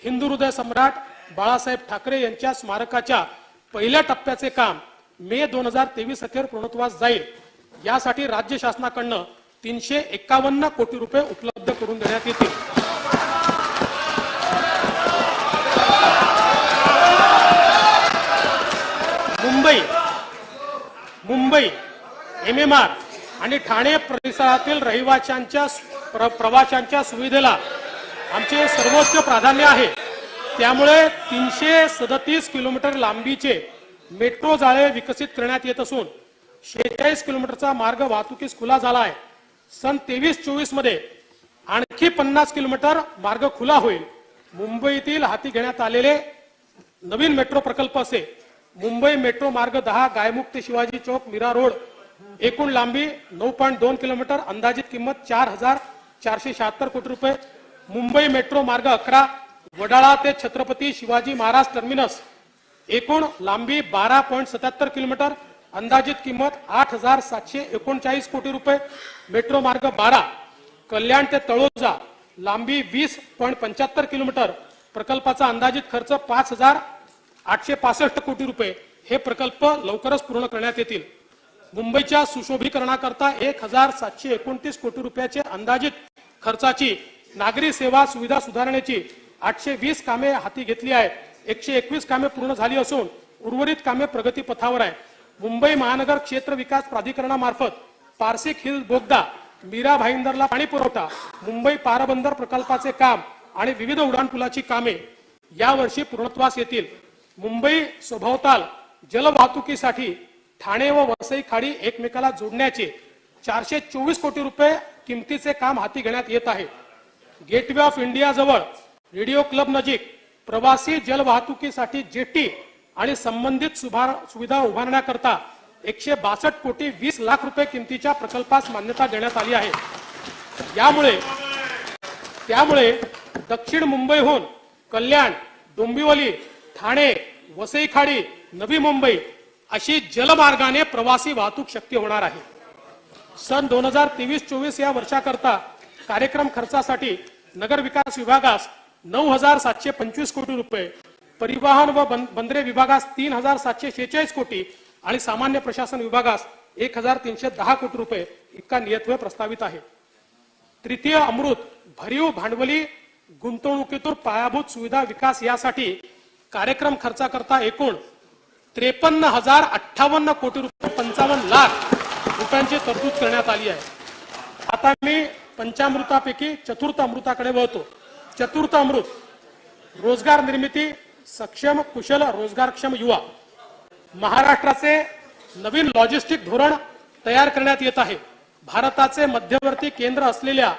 हिंदू हृदय सम्राट बाळासाहेब ठाकरे यांच्या स्मारकाच्या पहिल्या टप्प्याचे काम मे 2023 अखेर पूर्णत्वास जाईल. यासाठी राज्य शासनाकडून 351 कोटी रुपये उपलब्ध करून देण्यात येतील. मुंबई MMR आणि ठाणे परिसरातील रहिवाशांच्या प्रवाशांच्या सुविधेला आमचे सर्वोच्च प्राधान्य आहे. त्यामुळे 337 किलोमीटर लांबीचे मेट्रो जाळे विकसित करण्यात येत असून 46 किलोमीटरचा मार्ग वाहतुकीस खुला झाला आहे. सन 23-24 मध्ये आणखी 50 किलोमीटर मार्ग खुला होईल. मुंबईतील हाती घेण्यात आलेले नवीन मेट्रो प्रकल्प असे मुंबई मेट्रो मार्ग 10 गायमुख ते शिवाजी चौक मीरा रोड, एकूण लांबी 9.2 किलोमीटर, अंदाजित किंमत 4,476 कोटी रुपये. मुंबई मेट्रो मार्ग 11 वडाळा ते छत्रपती शिवाजी महाराज टर्मिनस, एकूण लांबी 12.77 किलोमीटर, अंदाजित किंमत 8,739 कोटी रुपये. मेट्रो मार्ग 12 कल्याण ते तळोजा, लांबी 20.75 किलोमीटर, प्रकल्पाचा अंदाजित खर्च 5,865 कोटी रुपये. हे प्रकल्प लवकरच पूर्ण करण्यात येतील. मुंबईच्या सुशोभीकरणाकरता 1,729 कोटी रुपयाचे अंदाजित खर्चाची नागरी सेवा सुविधा सुधारण्याची 820 कामे हाती घेतली आहेत. 121 कामे पूर्ण झाली असून उर्वरित कामे प्रगती पथावर आहे. मुंबई महानगर क्षेत्र विकास प्राधिकरणामार्फत पारसिक हिल बोगदा, मीरा भाईंदरला पाणी पुरवठा, मुंबई पारबंदर प्रकल्पाचे काम आणि विविध उड्डाणपुलाची कामे यावर्षी पूर्णत्वास येतील. मुंबई सभोवताल जलवाहतुकीसाठी ठाणे व वसई खाडी एकमेकाला जोडण्याचे 424 कोटी रुपये किमतीचे काम हाती घेण्यात येत आहे. गेटवे ऑफ इंडिया जवळ रेडिओ क्लब नजीक प्रवासी जलवाहतुकीसाठी जेटी आणि संबंधित सुविधा उभारण्याकरता 162 कोटी 20 लाख रुपये किमतीच्या प्रकल्पास मान्यता देण्यात आली आहे. त्यामुळे दक्षिण मुंबईहून कल्याण, डोंबिवली, ठाणे, वसई खाडी, नवी मुंबई अशी जलमार्गाने प्रवासी वाहतूक शक्य होणार आहे. सन 2023-24 या वर्षाकरता कार्यक्रम खर्चासाठी नगर विकास विभागास 9,725 कोटी रुपये, परिवहन व बंदरे विभागास 3,746 कोटी आणि सामान्य प्रशासन विभागास 1,310 कोटी रुपये इतका नियतव्यय प्रस्तावित आहे. तृतीय अमृत भरीव भांडवली गुंतवणुकीतून पायाभूत सुविधा विकास यासाठी कार्यक्रम खर्चाकरता एकूण 53,058 कोटी रुपये 55 लाख रुपयांची तरतूद करण्यात आली आहे. आता मी पंचामृतापैकी चतुर्थ अमृताकडे वळतो. चतुर्थ अमृत रोजगार निर्मिती, सक्षम कुशल रोजगारक्षम युवा. महाराष्ट्राचे नवीन लॉजिस्टिक धोरण तयार करण्यात येत आहे. भारताचे मध्यवर्ती केंद्र असलेल्या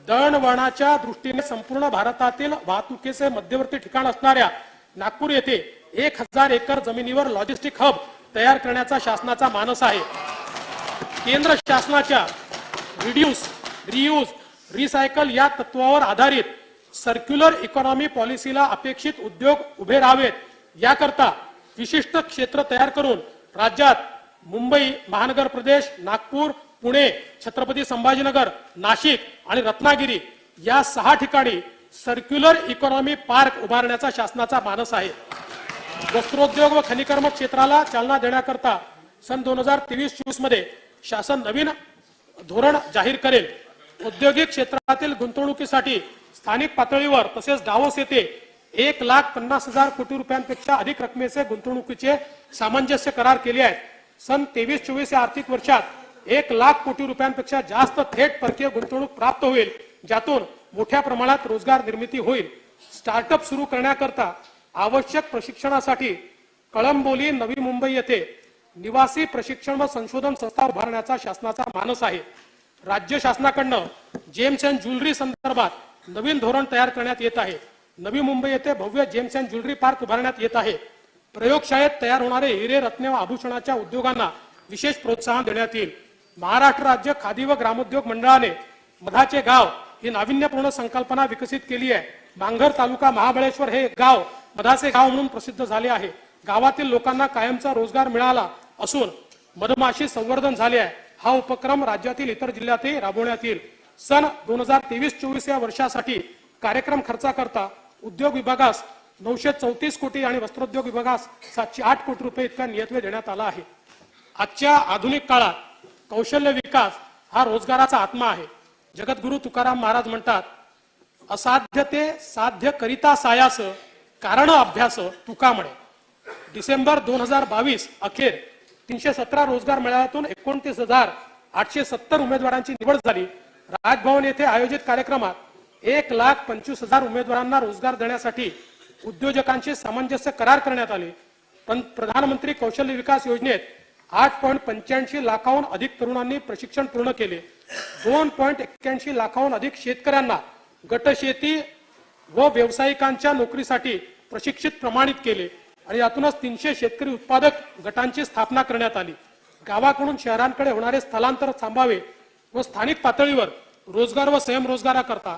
दळणवळणाच्या दृष्टीने संपूर्ण भारतातील वाहतुकीचे मध्यवर्ती ठिकाण असणाऱ्या नागपूर येथे 1,000 एकर जमिनीवर लॉजिस्टिक हब तयार करण्याचा शासनाचा मानस आहे. केंद्र शासनाच्या रिड्यूस, रियूज, रिसायकल या तत्वावर आधारित सर्क्युलर इकॉनॉमी पॉलिसीला अपेक्षित उद्योग उभे राहावेत याकरता विशिष्ट क्षेत्र तयार करून राज्यात मुंबई महानगर प्रदेश, नागपूर, पुणे, छत्रपती संभाजीनगर, नाशिक आणि रत्नागिरी या 6 ठिकाणी सर्क्युलर इकॉनॉमी पार्क उभारण्याचा शासनाचा मानस आहे. वस्त्रोद्योग व खनिकर्म क्षेत्राला चालना देण्याकरता सन 2023-24 मध्ये शासन नवीन धोरण जाहीर करेल. औद्योगिक क्षेत्रातील गुंतवणुकीसाठी स्थानिक पातळीवर तसेच डावोस येथे 1,50,000 कोटी रुपयांपेक्षा अधिक रकमेचे गुंतवणुकीचे सामंजस्य करार केले आहेत. सन 23-24 या आर्थिक वर्षात 1,00,000 कोटी रुपयांपेक्षा जास्त थेट परकीय गुंतवणूक प्राप्त होईल, ज्यातून मोठ्या प्रमाणात रोजगार निर्मिती होईल. स्टार्टअप सुरू करण्याकरता आवश्यक प्रशिक्षणासाठी कळंबोली, नवी मुंबई येथे निवासी प्रशिक्षण व संशोधन संस्था उभारण्याचा शासनाचा मानस आहे. राज्य शासनाकडून जेम्स अँड ज्वेलरी संदर्भात नवीन धोरण तयार करण्यात येत आहे. नवी मुंबई येथे भव्य जेम्स अँड ज्वेलरी पार्क उभारण्यात येत आहे. प्रयोगशाळेत तयार होणारे हिरे, रत्ने व आभूषणाच्या उद्योगांना विशेष प्रोत्साहन देण्यात येईल. महाराष्ट्र राज्य खादी व ग्रामोद्योग मंडळाने मधाचे गाव ही नाविन्यपूर्ण संकल्पना विकसित केली आहे. मांघर तालुका महाबळेश्वर हे गाव मधाचे गाव म्हणून प्रसिद्ध झाले आहे. गावातील लोकांना कायमचा रोजगार मिळाला असून मधमाशी संवर्धन झाले आहे. हा उपक्रम राज्यातील इतर जिल्ह्यातही राबवण्यात येईल. सन 2023-24 या वर्षासाठी कार्यक्रम खर्चाकरता उद्योग विभागास 934 कोटी आणि वस्त्रोद्योग विभागास 708 कोटी रुपये इतका नियतव्यय देण्यात आला आहे. आजच्या आधुनिक काळात कौशल्य विकास हा रोजगाराचा आत्मा आहे. जगद्गुरु तुकाराम महाराज म्हणतात, असाध्य ते साध्य करिता सायास, कारण अभ्यास तुका म्हणे. डिसेंबर 2022 अखेर 317 रोजगार मेळाव्यातून 29,870 उमेदवारांची निवड झाली. राजभवन येथे आयोजित कार्यक्रमात 1,25,000 उमेदवारांना रोजगार देण्यासाठी उद्योजकांशी सामंजस्य करार करण्यात आले. प्रधानमंत्री कौशल्य विकास योजनेत 8.85 लाखाहून अधिक तरुणांनी प्रशिक्षण पूर्ण केले. 2.81 लाखाहून अधिक शेतकऱ्यांना गटशेती व व्यावसायिकांच्या नोकरीसाठी प्रशिक्षित प्रमाणित केले. आणि यातूनच 300 शेतकरी उत्पादक गटांची स्थापना करण्यात आली. गावाकडून शहरांकडे होणारे स्थलांतर थांबावे व स्थानिक पातळीवर रोजगार व स्वयंरोजगाराकरता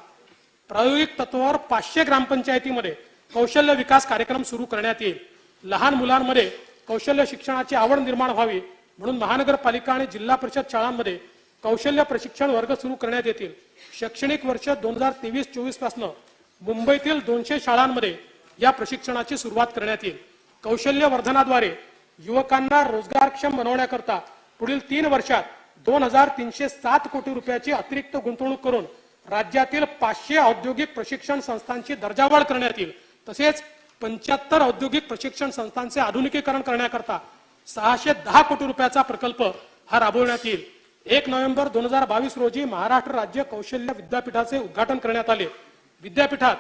प्रायोगिक तत्वावर 500 ग्रामपंचायतीमध्ये कौशल्य विकास कार्यक्रम सुरू करण्यात येईल. लहान मुलांमध्ये कौशल्य शिक्षणाची आवड निर्माण व्हावी म्हणून महानगरपालिका आणि जिल्हा परिषद शाळांमध्ये कौशल्य प्रशिक्षण वर्ग सुरू करण्यात येतील. शैक्षणिक वर्ष 2023-24 पासून मुंबईतील 200 शाळांमध्ये या प्रशिक्षणाची सुरुवात करण्यात येईल. कौशल्य वर्धनाद्वारे युवकांना रोजगारक्षम बनवण्याकरता पुढील 3 वर्षात 2307 कोटी रुपयाची अतिरिक्त गुंतवणूक करून राज्यातील 500 औद्योगिक प्रशिक्षण संस्थांची दर्जावाढ करण्यात येईल. तसेच 75 औद्योगिक प्रशिक्षण संस्थांचे आधुनिकीकरण करण्याकरता 610 कोटी रुपयाचा प्रकल्प हा राबवण्यात येईल. 1 नोव्हेंबर 2022 रोजी महाराष्ट्र राज्य कौशल्य विद्यापीठाचे उद्घाटन करण्यात आले. विद्यापीठात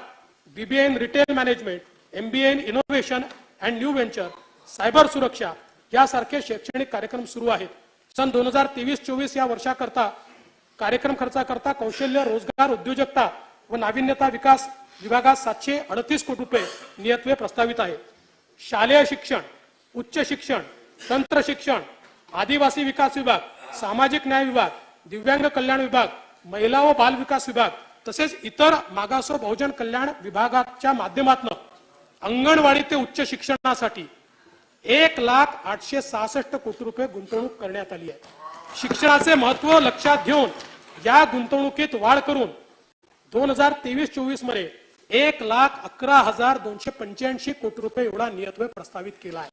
BBA in retail management, MBA in innovation and new venture, cyber सुरक्षा यासारखे शैक्षणिक कार्यक्रम सुरू आहेत. सन 2023-24 या वर्षाकरता कार्यक्रम खर्चाकरता कौशल्य, रोजगार, उद्योजकता व नाविन्यता विकास विभागात 738 कोटी रुपये नियतव्यय प्रस्तावित आहे. शालेय शिक्षण, उच्च शिक्षण, तंत्र शिक्षण, आदिवासी विकास विभाग, सामाजिक न्याय विभाग, दिव्यांग कल्याण विभाग, महिला व बाल विकास विभाग तसेच इतर मागास व बहुजन कल्याण विभागाच्या माध्यमातून अंगणवाडी ते उच्च शिक्षणासाठी 1,0866 कोटी रुपये गुंतवणूक करण्यात आली आहे. शिक्षणाचे महत्त्व लक्षात घेऊन या गुंतवणुकीत वाढ करून 2023-24 मध्ये 1,11,285 कोटी रुपये एवढा नियतव्यय प्रस्तावित केला आहे.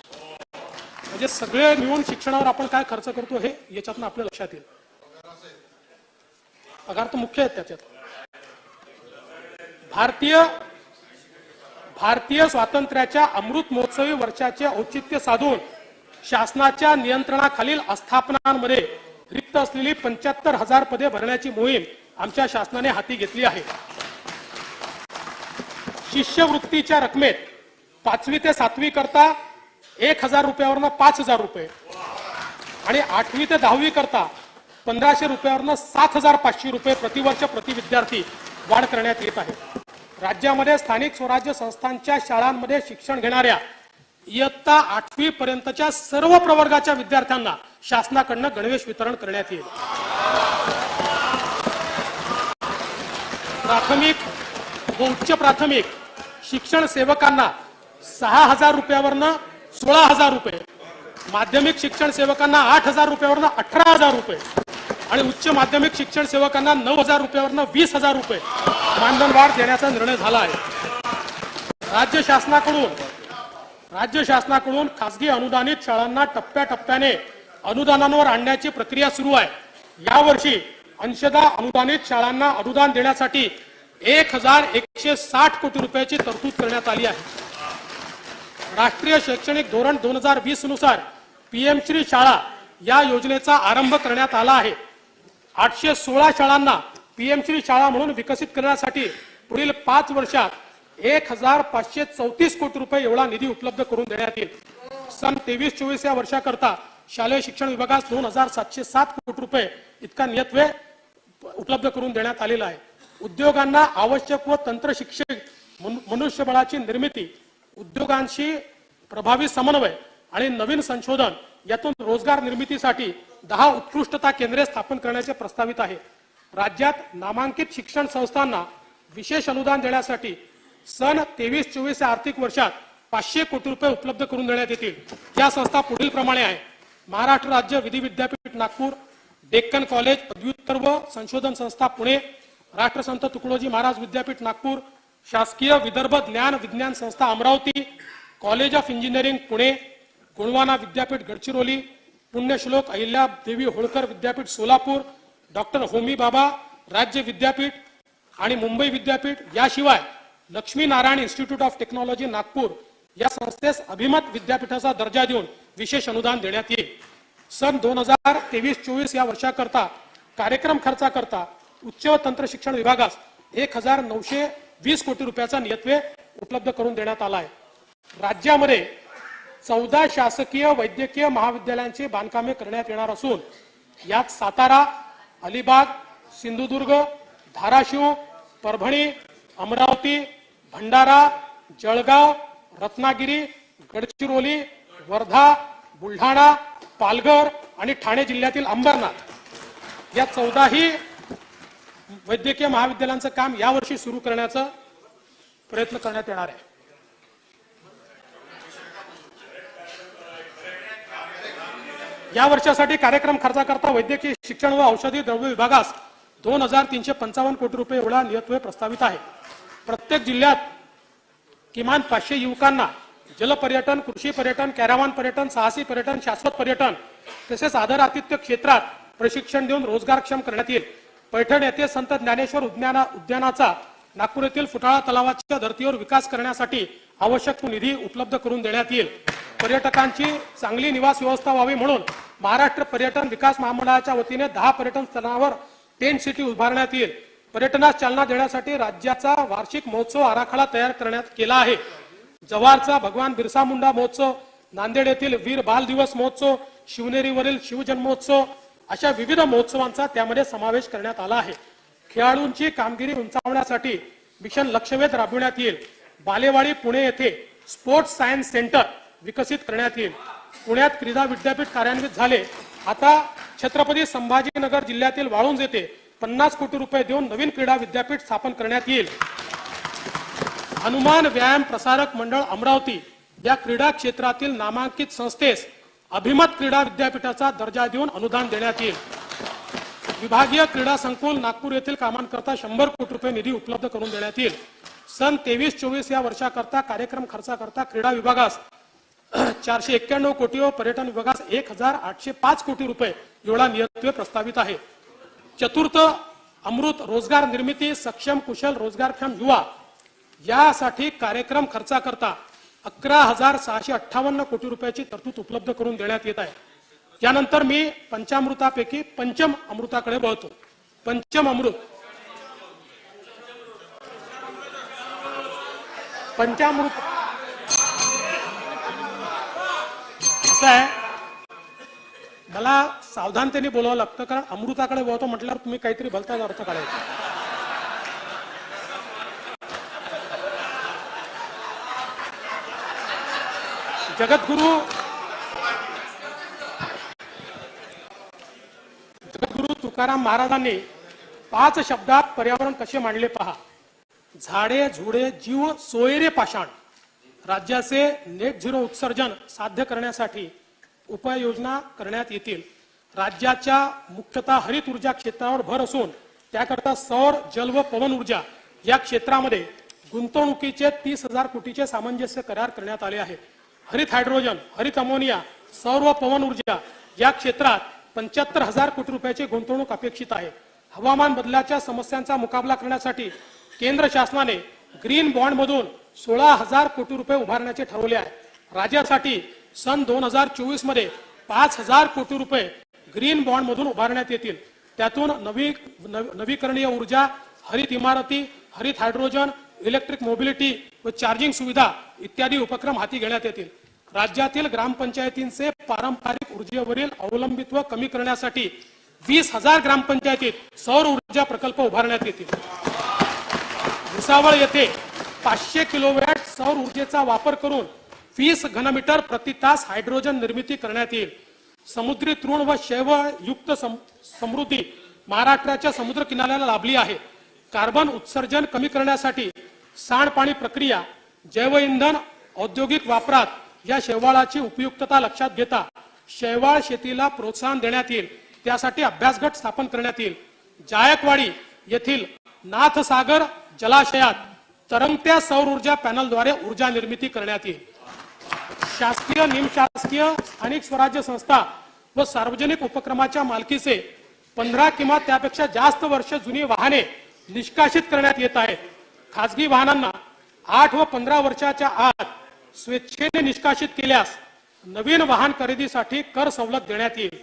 म्हणजे सगळे मिळून शिक्षणावर आपण काय खर्च करतो हे याच्यातून आपल्या लक्षात येईल. पगार तर मुख्य आहेत त्याच्यात. भारतीय स्वातंत्र्याच्या अमृत महोत्सवी वर्षाचे औचित्य साधून शासनाच्या नियंत्रणाखालील आस्थापनांमध्ये रिक्त असलेली 75,000 पदे भरण्याची मोहीम आमच्या शासनाने हाती घेतली आहे. शिष्यवृत्तीच्या रकमेत 5वी ते 7वी करता 1,000 रुपयावरनं 5,000 रुपये आणि 8वी ते 10वी करता 1,500 रुपयावरनं 7,500 रुपये प्रतिवर्ष प्रति विद्यार्थी वाढ करण्यात येत आहे. राज्यामध्ये स्थानिक स्वराज्य संस्थांच्या शाळांमध्ये शिक्षण घेणाऱ्या इयत्ता 8वी पर्यंतच्या सर्व प्रवर्गाच्या विद्यार्थ्यांना शासनाकडून गणवेश वितरण करण्यात येईल. प्राथमिक व उच्च प्राथमिक शिक्षण सेवकांना 6,000 रुपयावरनं 16,000 रुपये, माध्यमिक शिक्षण सेवकांना 8,000 रुपयावरनं 18,000 रुपये आणि उच्च माध्यमिक शिक्षण सेवकांना 9,000 रुपयावरनं 20,000 रुपये मानधनवाढ देण्याचा निर्णय झाला आहे. राज्य शासनाकडून खासगी अनुदानित शाळांना टप्प्याटप्प्याने अनुदानांवर आणण्याची प्रक्रिया सुरू आहे. यावर्षी अंशतः अनुदानित शाळांना अनुदान देण्यासाठी 1,160 कोटी रुपयाची तरतूद करण्यात आली आहे. राष्ट्रीय शैक्षणिक धोरण 2020 नुसार पीएम श्री शाळा या योजनेचा आरंभ करण्यात आला आहे. 816 शाळांना पीएम श्री शाळा म्हणून विकसित करण्यासाठी पुढील 5 वर्षात 1,534 कोटी रुपये एवढा निधी उपलब्ध करून देण्यात येईल. सन 23-24 या वर्षाकरता शालेय शिक्षण विभागास 2,707 कोटी रुपये इतका नियतव्यय उपलब्ध करून देण्यात आलेला आहे. उद्योगांना आवश्यक व तंत्र शिक्षक मनुष्यबळाची निर्मिती, उद्योगांशी प्रभावी समन्वय आणि नवीन संशोधन यातून रोजगार निर्मितीसाठी 10 उत्कृष्टता केंद्रे स्थापन करण्याचे प्रस्तावित आहे. राज्यात नामांकित शिक्षण संस्थांना विशेष अनुदान देण्यासाठी सन 23-24 या आर्थिक वर्षात 500 कोटी रुपये उपलब्ध करून देण्यात येतील. या संस्था पुढील प्रमाणे आहे. महाराष्ट्र राज्य विधी विद्यापीठ नागपूर, डेक्कन कॉलेज पदव्युत्तर व संशोधन संस्था पुणे, राष्ट्रसंत तुकडोजी महाराज विद्यापीठ नागपूर, शासकीय Vidarbha Dnyan Vigyan Sanstha Amravati, college of engineering Pune, Gondwana Vidyapeeth Gadchiroli, पुण्यश्लोक अहिल्या देवी होळकर विद्यापीठ सोलापूर, डॉक्टर होमी बाबा राज्य विद्यापीठ आणि मुंबई विद्यापीठ. याशिवाय Lakshmi Narayan institute of technology Nagpur या संस्थेस अभिमत विद्यापीठाचा दर्जा देऊन विशेष अनुदान देण्यात येईल. सन 2023-24 या वर्षाकरता कार्यक्रम खर्चाकरता उच्च व तंत्र शिक्षण विभागास 1,920 कोटी रुपयाचा नियतव्यय उपलब्ध करून देण्यात आला आहे. राज्यामध्ये 14 शासकीय वैद्यकीय महाविद्यालयांची बांधकामे करण्यात येणार असून यात सातारा, अलिबाग, सिंधुदुर्ग, धाराशिव, परभणी, अमरावती, भंडारा, जळगाव, रत्नागिरी, गडचिरोली, वर्धा, बुलढाणा, पालघर आणि ठाणे जिल्ह्यातील अंबरनाथ या 14ही वैद्यकीय महाविद्यालयांचं काम यावर्षी सुरू करण्याचा प्रयत्न करण्यात येणार आहे. या वर्षासाठी कार्यक्रम खर्चाकरता वैद्यकीय शिक्षण व औषधी द्रव्य विभागास 2,355 कोटी रुपये एवढा नियतव्यय प्रस्तावित आहे. प्रत्येक जिल्ह्यात किमान 500 युवकांना जलपर्यटन, कृषी पर्यटन, कॅरावान पर्यटन, साहसी पर्यटन, शाश्वत पर्यटन तसेच आदर आतिथ्य क्षेत्रात प्रशिक्षण देऊन रोजगारक्षम करण्यात येईल. पैठण येथे संत ज्ञानेश्वर उद्यानाचा नागपूर येथील फुटाळा तलावाच्या धर्तीवर विकास करण्यासाठी आवश्यक तो निधी उपलब्ध करून देण्यात येईल. पर्यटकांची चांगली निवास व्यवस्था व्हावी म्हणून महाराष्ट्र पर्यटन विकास महामंडळाच्या वतीने 10 पर्यटन स्थळांवर टेंट सिटी उभारण्यात येईल. पर्यटनास चालना देण्यासाठी राज्याचा वार्षिक महोत्सव आराखडा तयार करण्यात केला आहे. जव्हारचा भगवान बिरसा मुंडा महोत्सव, नांदेड येथील वीर बाल दिवस महोत्सव, शिवनेरीवरील शिवजन्मोत्सव अशा विविध महोत्सवांचा त्यामध्ये समावेश करण्यात आला आहे. खेळाडूंची कामगिरी उंचावण्यासाठी मिशन लक्षवेध राबविण्यात येईल. बालेवाडी पुणे येथे स्पोर्ट्स सायन्स सेंटर विकसित करण्यात येईल. पुण्यात क्रीडा विद्यापीठ कार्यान्वित झाले. आता छत्रपती संभाजीनगर जिल्ह्यातील वाळुंज येथे 50 कोटी रुपये देऊन नवीन क्रीडा विद्यापीठ स्थापन करण्यात येईल. हनुमान व्यायाम प्रसारक मंडळ अमरावती या क्रीडा क्षेत्रातील नामांकित संस्थेस अभिमत क्रीडा विद्यापीठाचा दर्जा देऊन अनुदान देण्यात येईल. विभागीय क्रीडा संकुल नागपूर येथील कामांकरता 100 कोटी रुपये निधी उपलब्ध करून देण्यात येईल. सन 23-24 या वर्षाकरता कार्यक्रम खर्चाकरता क्रीडा विभागास 491 कोटी व पर्यटन विभागास 1,805 कोटी रुपये एवढा नियतव्यय प्रस्तावित आहे. चतुर्थ अमृत रोजगार निर्मिती सक्षम कुशल रोजगारक्षम युवा यासाठी कार्यक्रम खर्चाकरता 11,658 कोटी रुपयाची तरतूद उपलब्ध करून देण्यात येत आहे. यानंतर मी पंचामृतापैकी पंचम अमृताकडे वळतो. पंचम अमृत पंचामृत असं आहे, मला सावधानतेने बोलावं लागतं कारण अमृताकडे वळतो म्हटल्यावर तुम्ही काहीतरी भलताच अर्थ काढायचा. जगद्गुरु तुकाराम महाराजांनी 5 शब्दात पर्यावरण कसे मांडले पहा. झाडे झुडे जीव सोयरे पाषाण. राज्याचे नेट झिरो उत्सर्जन साध्य करण्यासाठी उपाययोजना करण्यात येतील. राज्याच्या मुख्यतः हरित ऊर्जा क्षेत्रावर भर असून त्याकरता सौर जल व पवन ऊर्जा या क्षेत्रामध्ये गुंतवणुकीचे 30,000 कोटीचे सामंजस्य करार करण्यात आले आहेत. हरित हायड्रोजन, हरित अमोनिया, सौर व पवन ऊर्जा या क्षेत्रात 75,000 कोटी रुपयाची गुंतवणूक अपेक्षित आहे. हवामान बदलाच्या समस्यांचा मुकाबला करण्यासाठी केंद्र शासनाने ग्रीन बॉन्ड मधून 16,000 कोटी रुपये उभारण्याचे ठरवले आहे. राज्यासाठी सन 2024 मध्ये 5,000 कोटी रुपये ग्रीन बॉन्ड मधून उभारण्यात येतील. त्यातून नवीकरणीय ऊर्जा, हरित इमारती, हरित हायड्रोजन, इलेक्ट्रिक मोबिलिटी व चार्जिंग सुविधा इत्यादी उपक्रम हाती घेण्यात येतील. राज्यातील ग्रामपंचायतींचे पारंपरिक ऊर्जेवरील अवलंबित्व कमी करण्यासाठी 20,000 ग्रामपंचायतीत सौर ऊर्जा प्रकल्प उभारण्यात येतील. भुसावळ येथे 500 किलोवॅट सौर ऊर्जेचा वापर करून 20 घनमीटर प्रति तास हायड्रोजन निर्मिती करण्यात येईल. समुद्री तृण व शैव युक्त समृद्धी महाराष्ट्राच्या समुद्र किनाऱ्याला लाभली आहे. कार्बन उत्सर्जन कमी करण्यासाठी सांडपाणी प्रक्रिया, जैवइंधन औद्योगिक वापरात या शैवाळाची उपयुक्तता लक्षात घेता शैवाळ शेतीला प्रोत्साहन देण्यात येईल. त्यासाठी अभ्यासगट स्थापन करण्यात येईल. जायकवाडी येथील नाथसागर जलाशयात तरंगत्या सौर ऊर्जा पॅनलद्वारे ऊर्जा निर्मिती करण्यात येईल. शासकीय, निमशासकीय, स्थानिक स्वराज्य संस्था व सार्वजनिक उपक्रमाच्या मालकीचे 15 किंवा त्यापेक्षा जास्त वर्ष जुनी वाहने निष्कासित करण्यात येत आहेत. खासगी वाहनांना 8 व 15 वर्षाच्या आत स्वेच्छेने निष्कासित केल्यास नवीन वाहन खरेदीसाठी कर सवलत देण्यात येईल.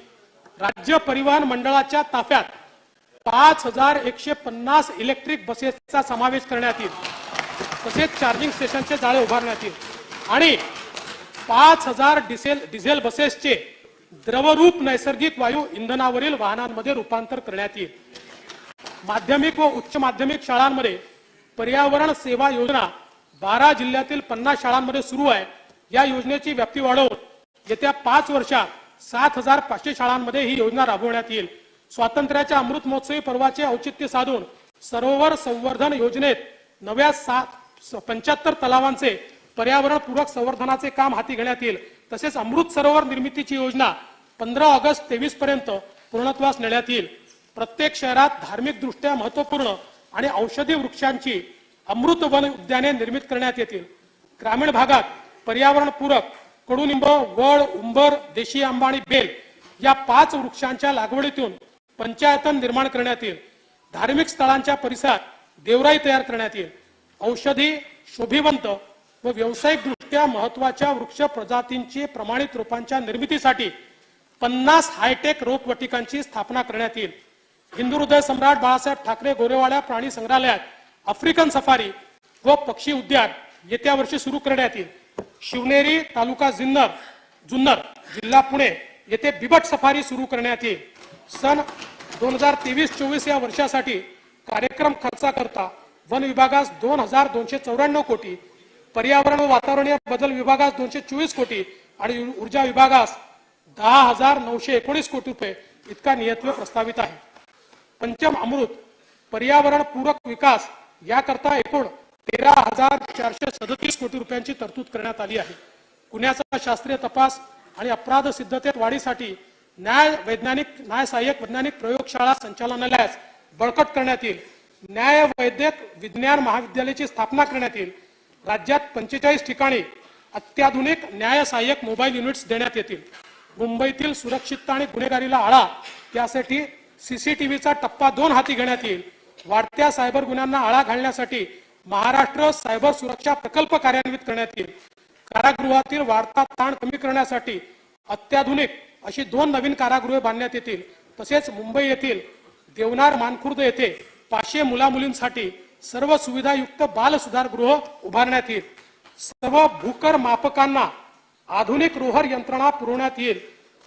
राज्य परिवहन मंडळाच्या ताफ्यात 5,150 इलेक्ट्रिक बसेसचा समावेश करण्यात येईल. तसेच चार्जिंग स्टेशनचे जाळे उभारण्यात येईल आणि 5,000 डिझेल बसेसचे द्रवरूप नैसर्गिक वायू इंधनावरील वाहनांमध्ये रूपांतर करण्यात येईल. माध्यमिक व उच्च माध्यमिक शाळांमध्ये पर्यावरण सेवा योजना 12 जिल्ह्यातील 50 शाळांमध्ये सुरू आहे. या योजनेची व्याप्ती वाढवून येत्या 5 वर्षात 7,500 शाळांमध्ये ही योजना राबवण्यात येईल. स्वातंत्र्याच्या अमृत महोत्सवी पर्वाचे औचित्य साधून सरोवर संवर्धन योजनेत नव्या 75 तलावांचे पर्यावरणपूरक संवर्धनाचे काम हाती घेण्यात येईल. तसेच अमृत सरोवर निर्मितीची योजना 15 ऑगस्ट 23 पर्यंत पूर्णत्वास नेण्यात येईल. प्रत्येक शहरात धार्मिक दृष्ट्या महत्वपूर्ण आणि औषधी वृक्षांची अमृत वन उद्याने निर्मित करण्यात येतील. ग्रामीण भागात पर्यावरणपूरक कडुनिंब, वड, उंबर, देशी आंबा आणि बेल या 5 वृक्षांच्या लागवडीतून पंचायतन निर्माण करण्यात येईल. धार्मिक स्थळांच्या परिसरात देवराई तयार करण्यात येईल. औषधी, शोभिवंत व व्यावसायिक दृष्ट्या महत्वाच्या वृक्ष प्रजातींची प्रमाणित रोपांच्या निर्मितीसाठी 50 हायटेक रोपवाटिकांची स्थापना करण्यात येईल. हिंदू हृदय सम्राट बाळासाहेब ठाकरे गोरेवाडा प्राणी संग्रहालयात आफ्रिकन सफारी व पक्षी उद्यान येत्या वर्षी सुरू करण्यात येईल. शिवनेरी तालुका जुन्नर जिल्हा पुणे येथे बिबट सफारी सुरू करण्यात येईल. सन 2023-24 या वर्षासाठी कार्यक्रम खर्चाकरता वन विभागास 2,294 कोटी, पर्यावरण व वातावरणीय बदल विभागास 224 कोटी आणि ऊर्जा विभागास 10,919 कोटी रुपये इतका नियतव्य प्रस्तावित आहे. पंचम अमृत पर्यावरण पूरक विकास याकरता एकूण 13,437 कोटी रुपयांची तरतूद करण्यात आली आहे. गुन्ह्याचा शास्त्रीय तपास आणि अपराध सिद्धतेत वाढीसाठी न्याय सहाय्यक वैज्ञानिक प्रयोगशाळा संचालनालयास बळकट करण्यात येईल. न्याय वैद्यक विज्ञान महाविद्यालयाची स्थापना करण्यात येईल. राज्यात 45 ठिकाणी अत्याधुनिक न्याय सहाय्यक मोबाईल युनिट्स देण्यात येतील. मुंबईतील सुरक्षितता आणि गुन्हेगारीला आळा यासाठी सीसीटीव्हीचा टप्पा 2 हाती घेण्यात येईल. वाढत्या सायबर गुन्ह्यांना आळा घालण्यासाठी महाराष्ट्र सायबर सुरक्षा प्रकल्प कार्यान्वित करण्यात येईल. कारागृहातील वाढता ताण कमी करण्यासाठी अत्याधुनिक अशी 2 नवीन कारागृहे बांधण्यात येतील. तसेच मुंबई येथील देवनार मानखुर्द येथे 500 मुला-मुलींसाठी सर्व सुविधायुक्त बाल सुधारगृह उभारण्यात येईल. सर्व भूकर मापकांना आधुनिक रोहर यंत्रणा पुरवण्यात येईल.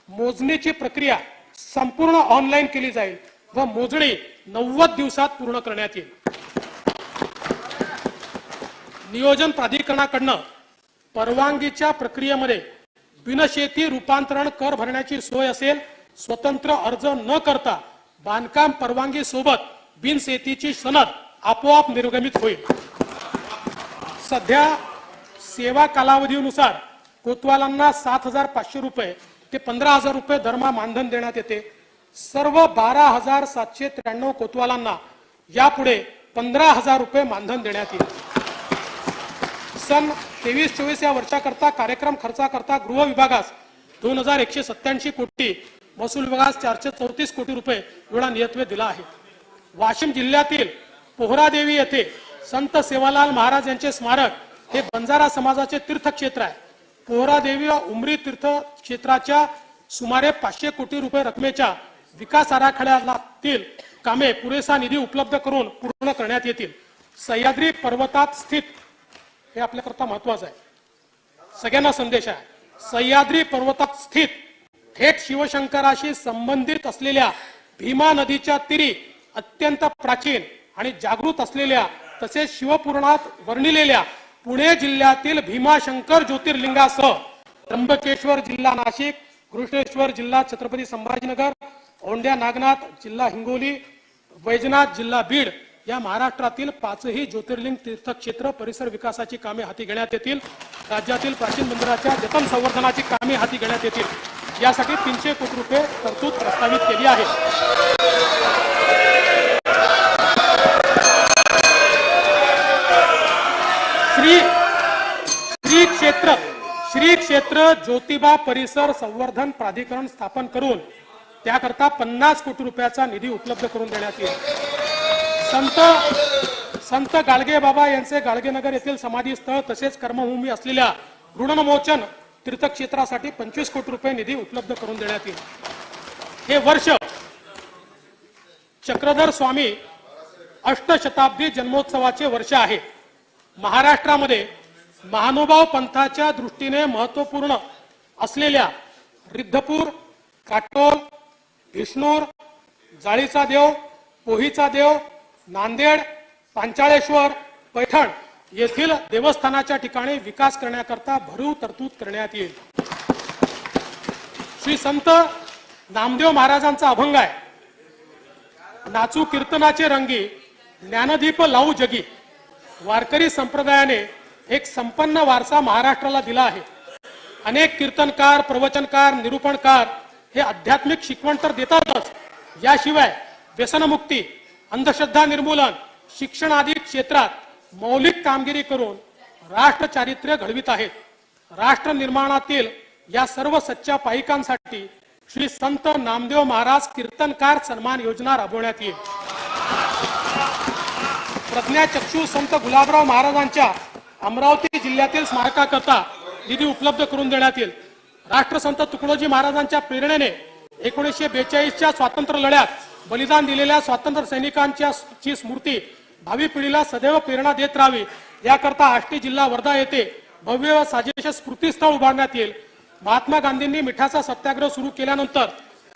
मोजणीची प्रक्रिया संपूर्ण ऑनलाईन केली जाईल व मोजणी 90 दिवसात पूर्ण करण्यात येईल. नियोजन प्राधिकरणाकडून परवानगीच्या प्रक्रियेमध्ये बिनशेती रूपांतरण कर भरण्याची सोय असेल. स्वतंत्र अर्ज न करता बांधकाम परवानगी सोबत बिनशेतीची सनद आपोआप निर्गमित होईल. सध्या सेवा कालावधीनुसार कोतवालांना 7,500 रुपये ते 15,000 रुपये दरमहा मानधन देण्यात येते. सर्व 12,793 कोतवालांना यापुढे 15,000 रुपये मानधन देण्यात येईल. सन 23-24 या वर्षाकरता कार्यक्रम खर्चाकरता गृह विभागास 2,187 कोटी, महसूल विभागास 434 कोटी रुपये एवढा नियतव्य दिला आहे. वाशिम जिल्ह्यातील पोहरादेवी येथे संत सेवालाल महाराज यांचे स्मारक हे बंजारा समाजाचे तीर्थक्षेत्र आहे. पोहरादेवी व उमरी तीर्थक्षेत्राच्या सुमारे 500 कोटी रुपये रकमेच्या विकास आराखड्यातील कामे पुरेसा निधी उपलब्ध करून पूर्ण करण्यात येतील. सह्याद्री पर्वतात स्थित, हे आपल्याकरता महत्वाचं आहे, सगळ्यांना संदेश आहे. सह्याद्री पर्वतात स्थित थेट शिवशंकराशी संबंधित असलेल्या भीमा नदीच्या तीरी अत्यंत प्राचीन आणि जागृत असलेल्या तसेच शिवपुराणात वर्णिलेल्या पुणे जिल्ह्यातील भीमाशंकर ज्योतिर्लिंगासह त्र्यंबकेश्वर जिल्हा नाशिक, घृष्णेश्वर जिल्हा छत्रपती संभाजीनगर, औंढ्या नागनाथ जिल्हा हिंगोली, वैजनाथ जिल्हा बीड या महाराष्ट्रातील 5ही ज्योतिर्लिंग तीर्थक्षेत्र परिसर विकासाची कामे हाती घेण्यात येतील. राज्यातील प्राचीन मंदिराच्या जतन संवर्धनाची कामे हाती घेण्यात येतील. यासाठी 300 कोटी रुपये तरतूद प्रस्तावित केली आहे. श्री क्षेत्र ज्योतिबा परिसर संवर्धन प्राधिकरण स्थापन करून त्याकरता 50 कोटी रुपयाचा निधी उपलब्ध करून देण्यात येईल. संत गाडगे बाबा यांचे गाडगेनगर येथील समाधी स्थळ तसेच कर्मभूमी असलेल्या ऋणमोचन तीर्थक्षेत्रासाठी 25 कोटी रुपये निधी उपलब्ध करून देण्यात येईल. हे वर्ष चक्रधर स्वामी अष्टशताब्दी जन्मोत्सवाचे वर्ष आहे. महाराष्ट्रामध्ये महानुभाव पंथाच्या दृष्टीने महत्वपूर्ण असलेल्या रिद्धपूर, काटोल, विष्णूर, जाळीचा देव, पोहीचा देव, नांदेड, पांचाळेश्वर, पैठण येथील देवस्थानाच्या ठिकाणी विकास करण्याकरता भरीव तरतूद करण्यात येईल. श्री संत नामदेव महाराजांचा अभंग आहे, नाचू कीर्तनाचे रंगी ज्ञानदीप लावू जगी. वारकरी संप्रदायाने एक संपन्न वारसा महाराष्ट्राला दिला आहे. अनेक कीर्तनकार, प्रवचनकार, निरूपणकार हे आध्यात्मिक शिकवण तर देतातच, याशिवाय व्यसनमुक्ती, अंधश्रद्धा निर्मूलन, शिक्षण आदी क्षेत्रात मौलिक कामगिरी करून राष्ट्र चारित्र्य घडवित आहेत. राष्ट्र निर्माणातील या सर्व सच्च्या पाईकांसाठी श्री संत नामदेव महाराज कीर्तनकार सन्मान योजना राबवण्यात येईल. प्रज्ञाचक्षू संत गुलाबराव महाराजांच्या अमरावती जिल्ह्यातील स्मारकाकरता निधी उपलब्ध करून देण्यात येईल. राष्ट्रसंत तुकडोजी महाराजांच्या प्रेरणेने 1942च्या स्वातंत्र्य लढ्यात बलिदान दिलेल्या स्वातंत्र्य सैनिकांची स्मृती भावी पिढीला सदैव प्रेरणा देत राहावी, याकरता आष्टी जिल्हा वर्धा येथे भव्य व साजेश स्मृतीस्थळ उभारण्यात येईल. महात्मा गांधींनी मिठाचा सत्याग्रह सुरू केल्यानंतर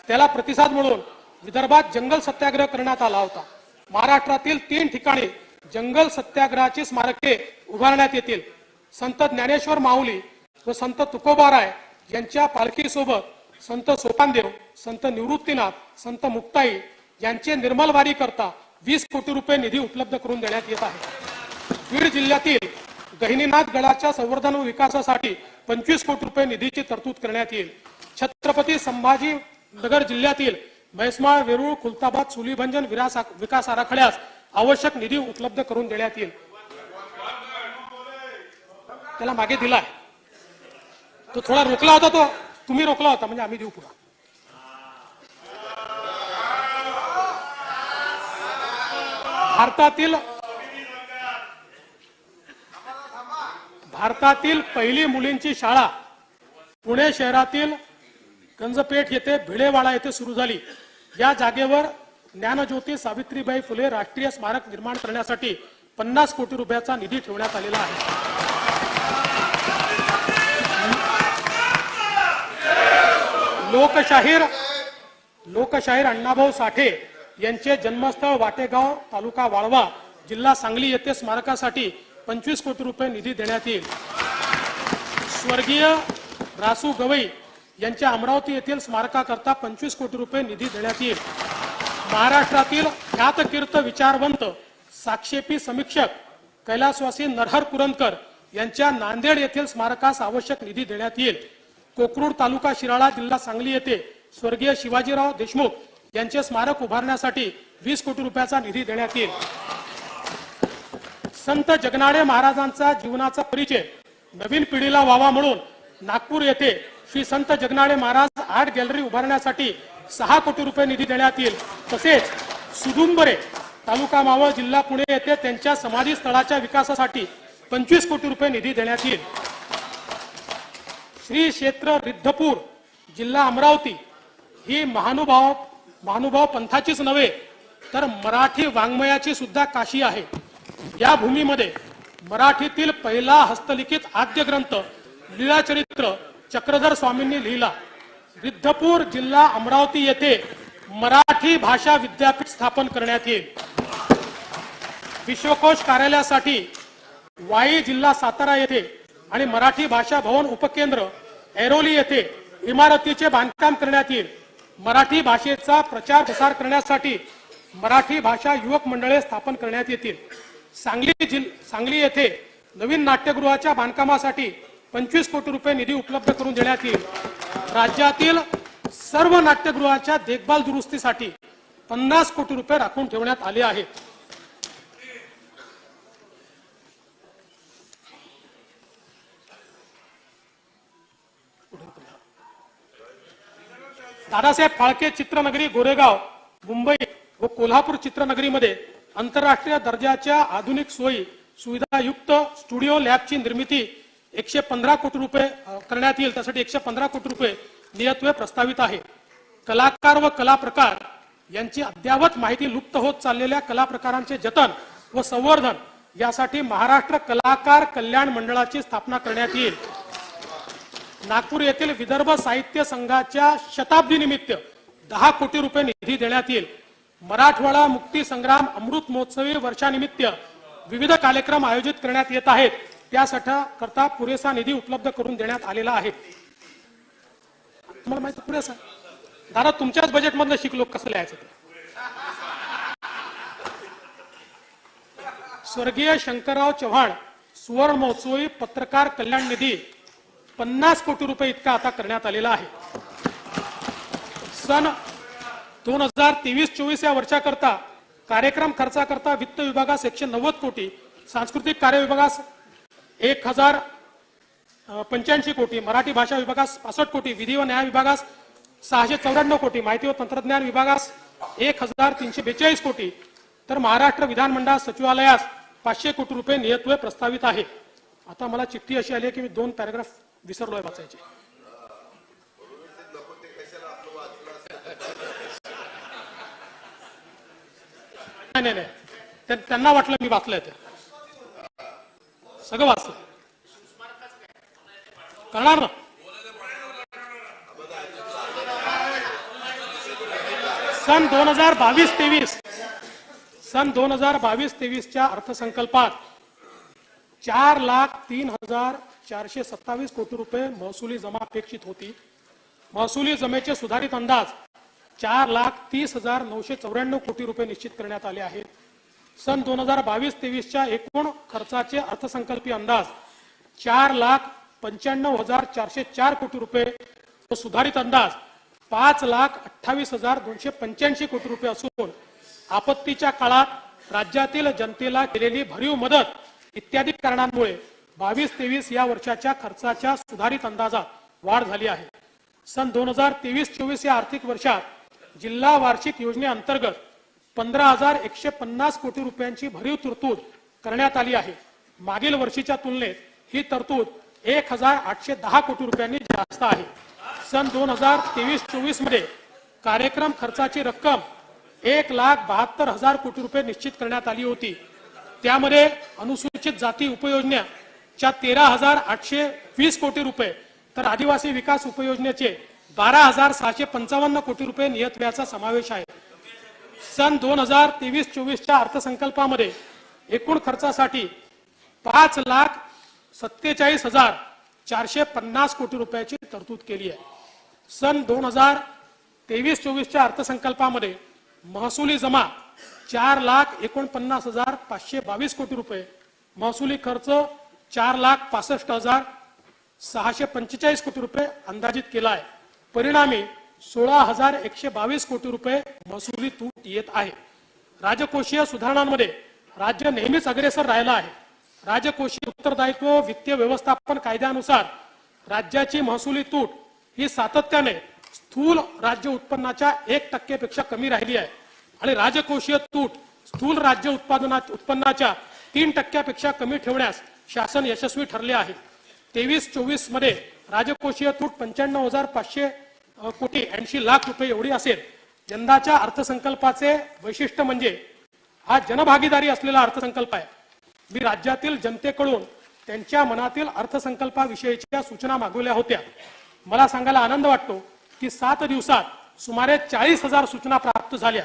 त्याला प्रतिसाद म्हणून विदर्भात जंगल सत्याग्रह करण्यात आला होता. महाराष्ट्रातील 3 ठिकाणी जंगल सत्याग्रहाची स्मारके उभारण्यात येतील. संत ज्ञानेश्वर माऊली व संत तुकोबाराय यांच्या पालखीसोबत संत सोपानदेव, संत निवृत्तीनाथ, संत मुक्ताई यांचे निर्मलवारी करता 20 कोटी रुपये निधी उपलब्ध करून देण्यात येत आहे. बीड जिल्ह्यातील गहिनीनाथ गडाच्या संवर्धन व विकासासाठी 25 कोटी रुपये निधीची तरतूद करण्यात येईल. छत्रपती संभाजी नगर जिल्ह्यातील म्हैसमाळ, वेरूळ, खुलताबाद, सुलीभंजन विकास आराखड्यास आवश्यक निधी उपलब्ध करून देण्यात येईल. त्याला मागे दिलाय, तो थोडा रोखला होता, तो तुम्ही रोखला होता, म्हणजे आम्ही देऊ पुढे. भारतातील पहिली मुलींची शाळा पुणे शहरातील गंजपेठ येथे भिडेवाडा येथे सुरू झाली. या जागेवर ज्ञानज्योती सावित्रीबाई फुले राष्ट्रीय स्मारक निर्माण करण्यासाठी 50 कोटी रुपयाचा निधी ठेवण्यात आलेला आहे. लोकशाहीर अण्णाभाऊ साठे यांचे जन्मस्थळ वाटेगाव, तालुका वाळवा, जिल्हा सांगली येथे स्मारकासाठी 25 कोटी रुपये निधी देण्यात येईल. स्वर्गीय रासू गवई यांच्या अमरावती येथील स्मारकाकरता 25 कोटी रुपये निधी देण्यात येईल. महाराष्ट्रातील ख्यातकीर्त विचारवंत, साक्षेपी समीक्षक कैलासवासी नरहर कुरंदकर यांच्या नांदेड येथील स्मारकास आवश्यक निधी देण्यात येईल. कोकरूड तालुका शिराळा, जिल्हा सांगली येथे स्वर्गीय शिवाजीराव देशमुख यांचे स्मारक उभारण्यासाठी 20 कोटी रुपयाचा निधी देण्यात येईल. संत जगनाडे महाराजांचा जीवनाचा परिचय नवीन पिढीला व्हावा म्हणून नागपूर येथे श्री संत जगनाडे महाराज आर्ट गॅलरी उभारण्यासाठी 6 कोटी रुपये निधी देण्यात येईल. तसेच सुदुंबरे, तालुका मावळ, जिल्हा पुणे येथे त्यांच्या समाधी स्थळाच्या विकासासाठी 25 कोटी रुपये निधी देण्यात येईल. श्री क्षेत्र रिद्धपूर, जिल्हा अमरावती ही महानुभाव पंथाचीच नव्हे तर मराठी वाङ्मयाची सुद्धा काशी आहे. या भूमीमध्ये मराठीतील पहिला हस्तलिखित आद्य ग्रंथ लीळाचरित्र चक्रधर स्वामींनी लिहिला. रिद्धपूर, जिल्हा अमरावती येथे मराठी भाषा विद्यापीठ स्थापन करण्यात येईल. विश्वकोश कार्यालयासाठी वाई, जिल्हा सातारा येथे आणि मराठी भाषा भवन उपकेंद्र ऐरोली येथे इमारतीचे बांधकाम करण्यात येईल. मराठी भाषेचा प्रचार प्रसार करण्यासाठी मराठी भाषा युवक मंडळे स्थापन करण्यात येतील. सांगली येथे नवीन नाट्यगृहाच्या बांधकामासाठी 25 कोटी रुपये निधी उपलब्ध करून देण्यात येईल. राज्यातील सर्व नाट्यगृहाच्या देखभाल दुरुस्तीसाठी 50 कोटी रुपये राखून ठेवण्यात आले आहेत. दादासाहेब फाळके चित्रनगरी गोरेगाव, मुंबई व कोल्हापूर चित्रनगरीमध्ये आंतरराष्ट्रीय दर्जाच्या आधुनिक सोयी सुविधायुक्त स्टुडिओ लॅबची निर्मिती 115 कोटी रुपये करण्यात येईल. त्यासाठी 115 कोटी रुपये नियतव्यय प्रस्तावित आहे. कलाकार व कला प्रकार यांची अद्यावत माहिती लुप्त होत चाललेल्या कला प्रकारांचे जतन व संवर्धन यासाठी महाराष्ट्र कलाकार कल्याण मंडळाची स्थापना करण्यात येईल. नागपूर येथील विदर्भ साहित्य संघाच्या शताब्दी निमित्त 10 कोटी रुपये निधी देण्यात येईल. मराठवाडा मुक्ती संग्राम अमृत महोत्सवी वर्षानिमित्त विविध कार्यक्रम आयोजित करण्यात येत आहेत त्यासाठी करता पुरेसा निधी उपलब्ध करून देण्यात आलेला आहे. तुम्हाला माहिती पुरेसा दादा तुमच्याच बजेटमधलं शिकलो कसं लिहायचं ते. स्वर्गीय शंकरराव चव्हाण सुवर्ण महोत्सवी पत्रकार कल्याण निधी 50 कोटी रुपये इतका आता करण्यात आलेला आहे. सन 2023-24 या वर्षाकरता कार्यक्रम खर्चाकरता वित्त विभागास 190 कोटी, सांस्कृतिक कार्य विभागास 1085 कोटी, मराठी भाषा विभागास 65 कोटी, विधी व न्याय विभागास 694 कोटी, माहिती व तंत्रज्ञान विभागास 1342 कोटी, तर महाराष्ट्र विधानमंडळ सचिवालयास 500 कोटी रुपये नियतव्यय प्रस्तावित आहे. आता मला चिठ्ठी अशी आली आहे की मी 2 पॅराग्राफ विसरलोय वाचायचे. नाही नाही त्यांना वाटलं मी वाचलंय ते सगळं वाचलं करणार ना. सन 2022-23च्या अर्थसंकल्पात 4,03,427 कोटी रुपये महसुली जमा अपेक्षित होती. महसुली जमेचे सुधारित अंदाज 4,30,994 कोटी रुपये निश्चित करण्यात आले आहेत. सन 2022-23च्या एकूण खर्चाचे अर्थसंकल्पीय अंदाज 4,95,404 कोटी रुपये व सुधारित अंदाज 5,28,285 कोटी रुपये असून आपत्तीच्या काळात राज्यातील जनतेला केलेली भरीव मदत इत्यादी कारणांमुळे 22-23 या वर्षाच्या खर्चाच्या सुधारित अंदाजात वाढ झाली आहे. सन 2023-24 या आर्थिक वर्षात जिल्हा वार्षिक योजनेअंतर्गत 15,150 कोटी रुपयांची भरीव तरतूद करण्यात आली आहे. मागील वर्षीच्या तुलनेत ही तरतूद 1,810 कोटी रुपयांनी जास्त आहे. सन 2023-24 मध्ये कार्यक्रम खर्चाची रक्कम 1,72,000 कोटी रुपये निश्चित करण्यात आली होती. त्यामध्ये अनुसूचित जाती उपयोजनेच्या 13,820 कोटी रुपये तर आदिवासी विकास उपयोजनेचे 12,655 कोटी रुपये नियतव्ययाचा समावेश आहे. सन 2023-24च्या अर्थसंकल्पामध्ये एकूण खर्चासाठी 5,47,450 कोटी रुपयाची तरतूद केली आहे. सन 2023-24च्या अर्थसंकल्पामध्ये महसुली जमा 4,49,522 कोटी रुपये, महसुली खर्च 4,65,645 कोटी रुपये अंदाजित केला आहे. परिणामी 16,122 कोटी रुपये महसुली तूट येत आहे. राजकोषीय सुधारणांमध्ये राज्य नेहमीच अग्रेसर राहिला आहे. राजकोषीय उत्तरदायित्व वित्तीय व्यवस्थापन कायद्यानुसार राज्याची महसुली तूट ही सातत्याने स्थूल राज्य उत्पन्नाच्या 1% पेक्षा कमी राहिली आहे आणि राजकोषीय तूट स्थूल राज्य उत्पन्नाच्या 3% पेक्षा कमी ठेवण्यास शासन यशस्वी ठरले आहे. 23-24 मध्ये राजकोषीय तूट 95,500 कोटी 80 लाख रुपये एवढी असेल. यंदाच्या अर्थसंकल्पाचे वैशिष्ट्य म्हणजे हा जनभागीदारी असलेला अर्थसंकल्प आहे. मी राज्यातील जनतेकडून त्यांच्या मनातील अर्थसंकल्पाविषयीच्या सूचना मागवल्या होत्या. मला सांगायला आनंद वाटतो की 7 दिवसात सुमारे 40,000 सूचना प्राप्त झाल्या.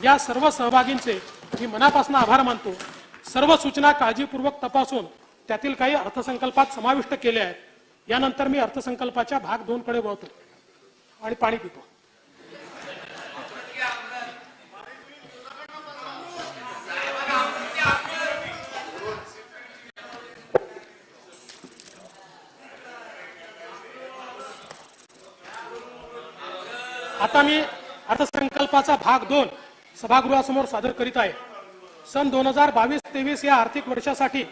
या सर्व सहभागींचे मी मनापासून आभार मानतो. सर्व सूचना काळजीपूर्वक तपासून त्यातील काही अर्थसंकल्पात समाविष्ट केल्या आहेत. यानंतर मी अर्थसंकल्पाच्या भाग 2 कडे वळतो आणि पाणी पितो. आता मी अर्थसंकल्पाचा भाग 2 सभागृहासमोर सादर करीत आहे. सन 2022-23 या आर्थिक वर्षासाठी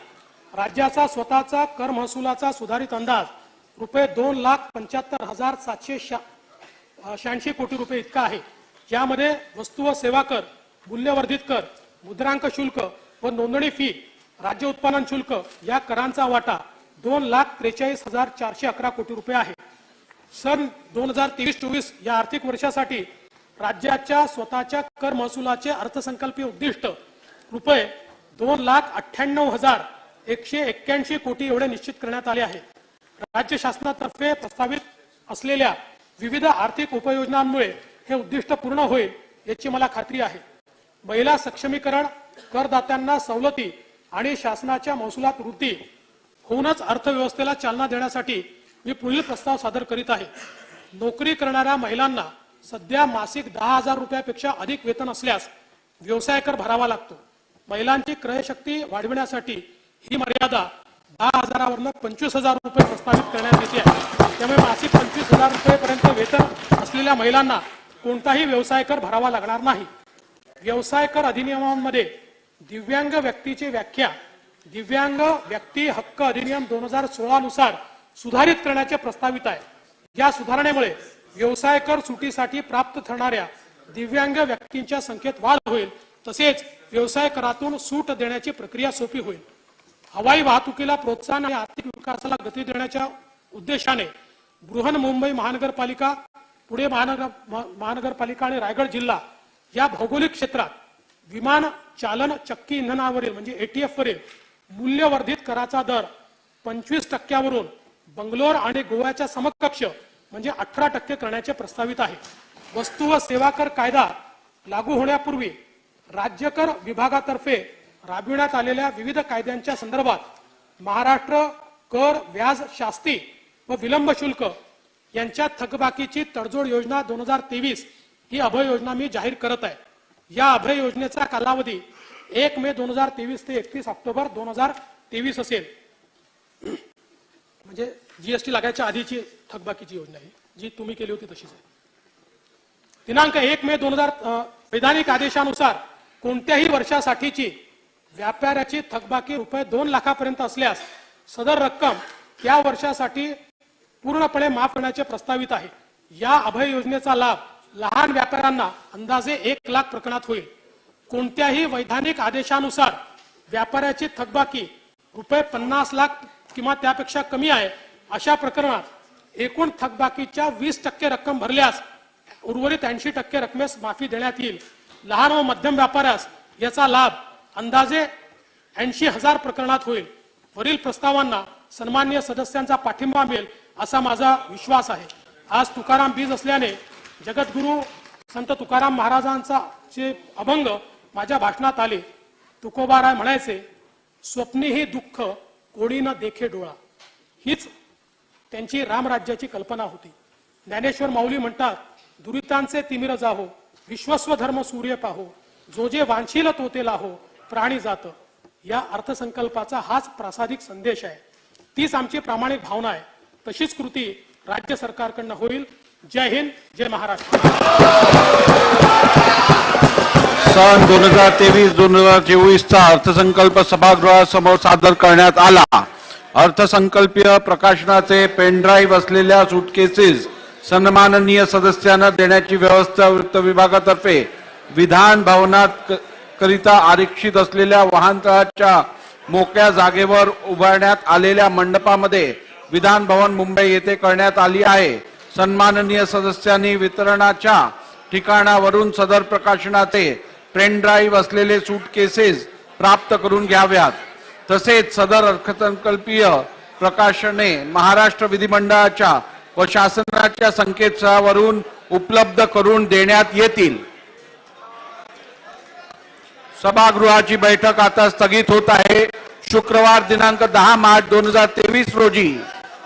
राज्याचा स्वतःचा कर महसुलाचा सुधारित अंदाज रुपये 2,75,786 कोटी रुपये इतका आहे. यामध्ये वस्तू व सेवा कर, मूल्यवर्धित कर, मुद्रांक शुल्क व नोंदणी फी, राज्य उत्पादन शुल्क या करांचा वाटा 2,43,411 कोटी रुपये आहे. सन 2023-24 या आर्थिक वर्षासाठी राज्याच्या स्वतःच्या कर महसुलाचे अर्थसंकल्पीय उद्दिष्ट रुपये 2,98,181 कोटी एवढे निश्चित करण्यात आले आहे. राज्य शासनातर्फे प्रस्तावित असलेल्या विविध आर्थिक उपयोजनांमुळे हे उद्दिष्ट पूर्ण होईल याची मला खात्री आहे. महिला सक्षमीकरण, करदात्यांना सवलती आणि शासनाच्या महसुलात वृद्धी होऊनच अर्थव्यवस्थेला चालना देण्यासाठी मी पुढील प्रस्ताव सादर करीत आहे. नोकरी करणाऱ्या महिलांना सध्या मासिक 10,000 रुपयापेक्षा अधिक वेतन असल्यास व्यवसाय कर भरावा लागतो. महिलांची क्रयशक्ती वाढविण्यासाठी ही मर्यादा 10,000 वरून 25,000 रुपये प्रस्तावित करण्यात येते आहे. त्यामुळे मासिक 25,000 रुपयेपर्यंत वेतन असलेल्या महिलांना कोणताही व्यवसाय कर भरावा लागणार नाही. व्यवसाय कर अधिनियमांमध्ये दिव्यांग व्यक्तीची व्याख्या दिव्यांग व्यक्ती हक्क अधिनियम 2016 नुसार सुधारित करण्याचे प्रस्तावित आहे. या सुधारणेमुळे व्यवसाय कर सुटीसाठी प्राप्त ठरणाऱ्या दिव्यांग व्यक्तींच्या संख्येत वाढ होईल. तसेच व्यवसाय करातून सूट देण्याची प्रक्रिया सोपी होईल. हवाई वाहतुकीला प्रोत्साहन आणि आर्थिक विकासाला गती देण्याच्या उद्देशाने बृहन्मुंबई महानगरपालिका, पुणे महानगरपालिका आणि रायगड जिल्हा या भौगोलिक क्षेत्रात विमान चालन चक्की इंधनावरील म्हणजे ATF वरील मूल्यवर्धित कराचा दर 25% वरून बंगलोर आणि गोव्याच्या समकक्ष म्हणजे 18% करण्याचे प्रस्तावित आहे. वस्तू व सेवा कर कायदा लागू होण्यापूर्वी राज्य कर विभागातर्फे राबविण्यात आलेल्या विविध कायद्यांच्या संदर्भात महाराष्ट्र कर व्याज शास्ती व विलंब शुल्क यांच्या थकबाकीची तडजोड योजना 2023 ही अभय योजना मी जाहीर करत आहे. या अभय योजनेचा कालावधी 1 मे 2023 ते 31 ऑक्टोबर 2023 असेल. म्हणजे GST लागायच्या आधीची थकबाकीची योजना आहे जी तुम्ही केली होती तशीच आहे. दिनांक 1 मे 2000 वैधानिक आदेशानुसार कोणत्याही वर्षासाठीची व्यापाऱ्याची थकबाकी रुपये 2 लाखापर्यंत असल्यास सदर रक्कम त्या वर्षासाठी पूर्णपणे माफ करण्याचे प्रस्तावित आहे. या अभय योजनेचा लाभ लहान व्यापाऱ्यांना अंदाजे 1 लाख प्रकरणात होईल. कोणत्याही वैधानिक आदेशानुसार व्यापाऱ्याची थकबाकी रुपये 50 लाख किंवा त्यापेक्षा कमी आहे अशा प्रकरणात एकूण थकबाकीच्या 20% रक्कम भरल्यास उर्वरित 80% रकमेस माफी देण्यात येईल. लहान व मध्यम व्यापाऱ्यास याचा लाभ अंदाजे 80,000 प्रकरणात होईल. वरील प्रस्तावांना सन्माननीय सदस्यांचा पाठिंबा मिळेल असा माझा विश्वास आहे. आज तुकाराम बीज असल्याने जगद्गुरु संत तुकाराम महाराजांचा जे अभंग माझ्या भाषणात आले. तुकोबाराय म्हणायचे, स्वप्नी ही दुःख कोणी न देखे डोळा. हीच त्यांची रामराज्याची कल्पना होती. ज्ञानेश्वर माऊली म्हणतात, दुरितांचे तिमिर जाहो, विश्वस्व धर्म सूर्य पाहो, जो जे वांछील तो ते लाहो, प्राणी जात. या अर्थसंकल्पाचा हाच प्रासादिक संदेश आहे. तीच आमची प्रामाणिक भावना आहे. तशीच कृती राज्य सरकारकडनं होईल. जय हिंद, जय महाराष्ट्र. सन 2023-2024 चा अर्थसंकल्प सभागृहासमोर सादर करण्यात आला. अर्थसंकल्पीय प्रकाशनाचे पेनड्राईव्ह असलेल्या सूटकेसेस सन्माननीय सदस्यांना देण्याची व्यवस्था वित्त विभागातर्फे विधान भवनात करिता आरक्षित असलेल्या वाहनतळाच्या मोकळ्या जागेवर उभारण्यात आलेल्या मंडपामध्ये विधान भवन मुंबई येथे करण्यात आली आहे. सन्माननीय सदस्यांनी वितरणाच्या ठिकाणावरून सदर प्रकाशनाचे पेनड्राईव्ह असलेले सूटकेसेस प्राप्त करून घ्याव्यात. तसेच सदर अर्थसंकल्पीय प्रकाशने महाराष्ट्र विधिमंडळाच्या व शासनाच्या संकेतस्थळावरून उपलब्ध करून देण्यात येतील. सभागृहाची बैठक आता स्थगित होत आहे. शुक्रवार दिनांक 10 मार्च 2023 रोजी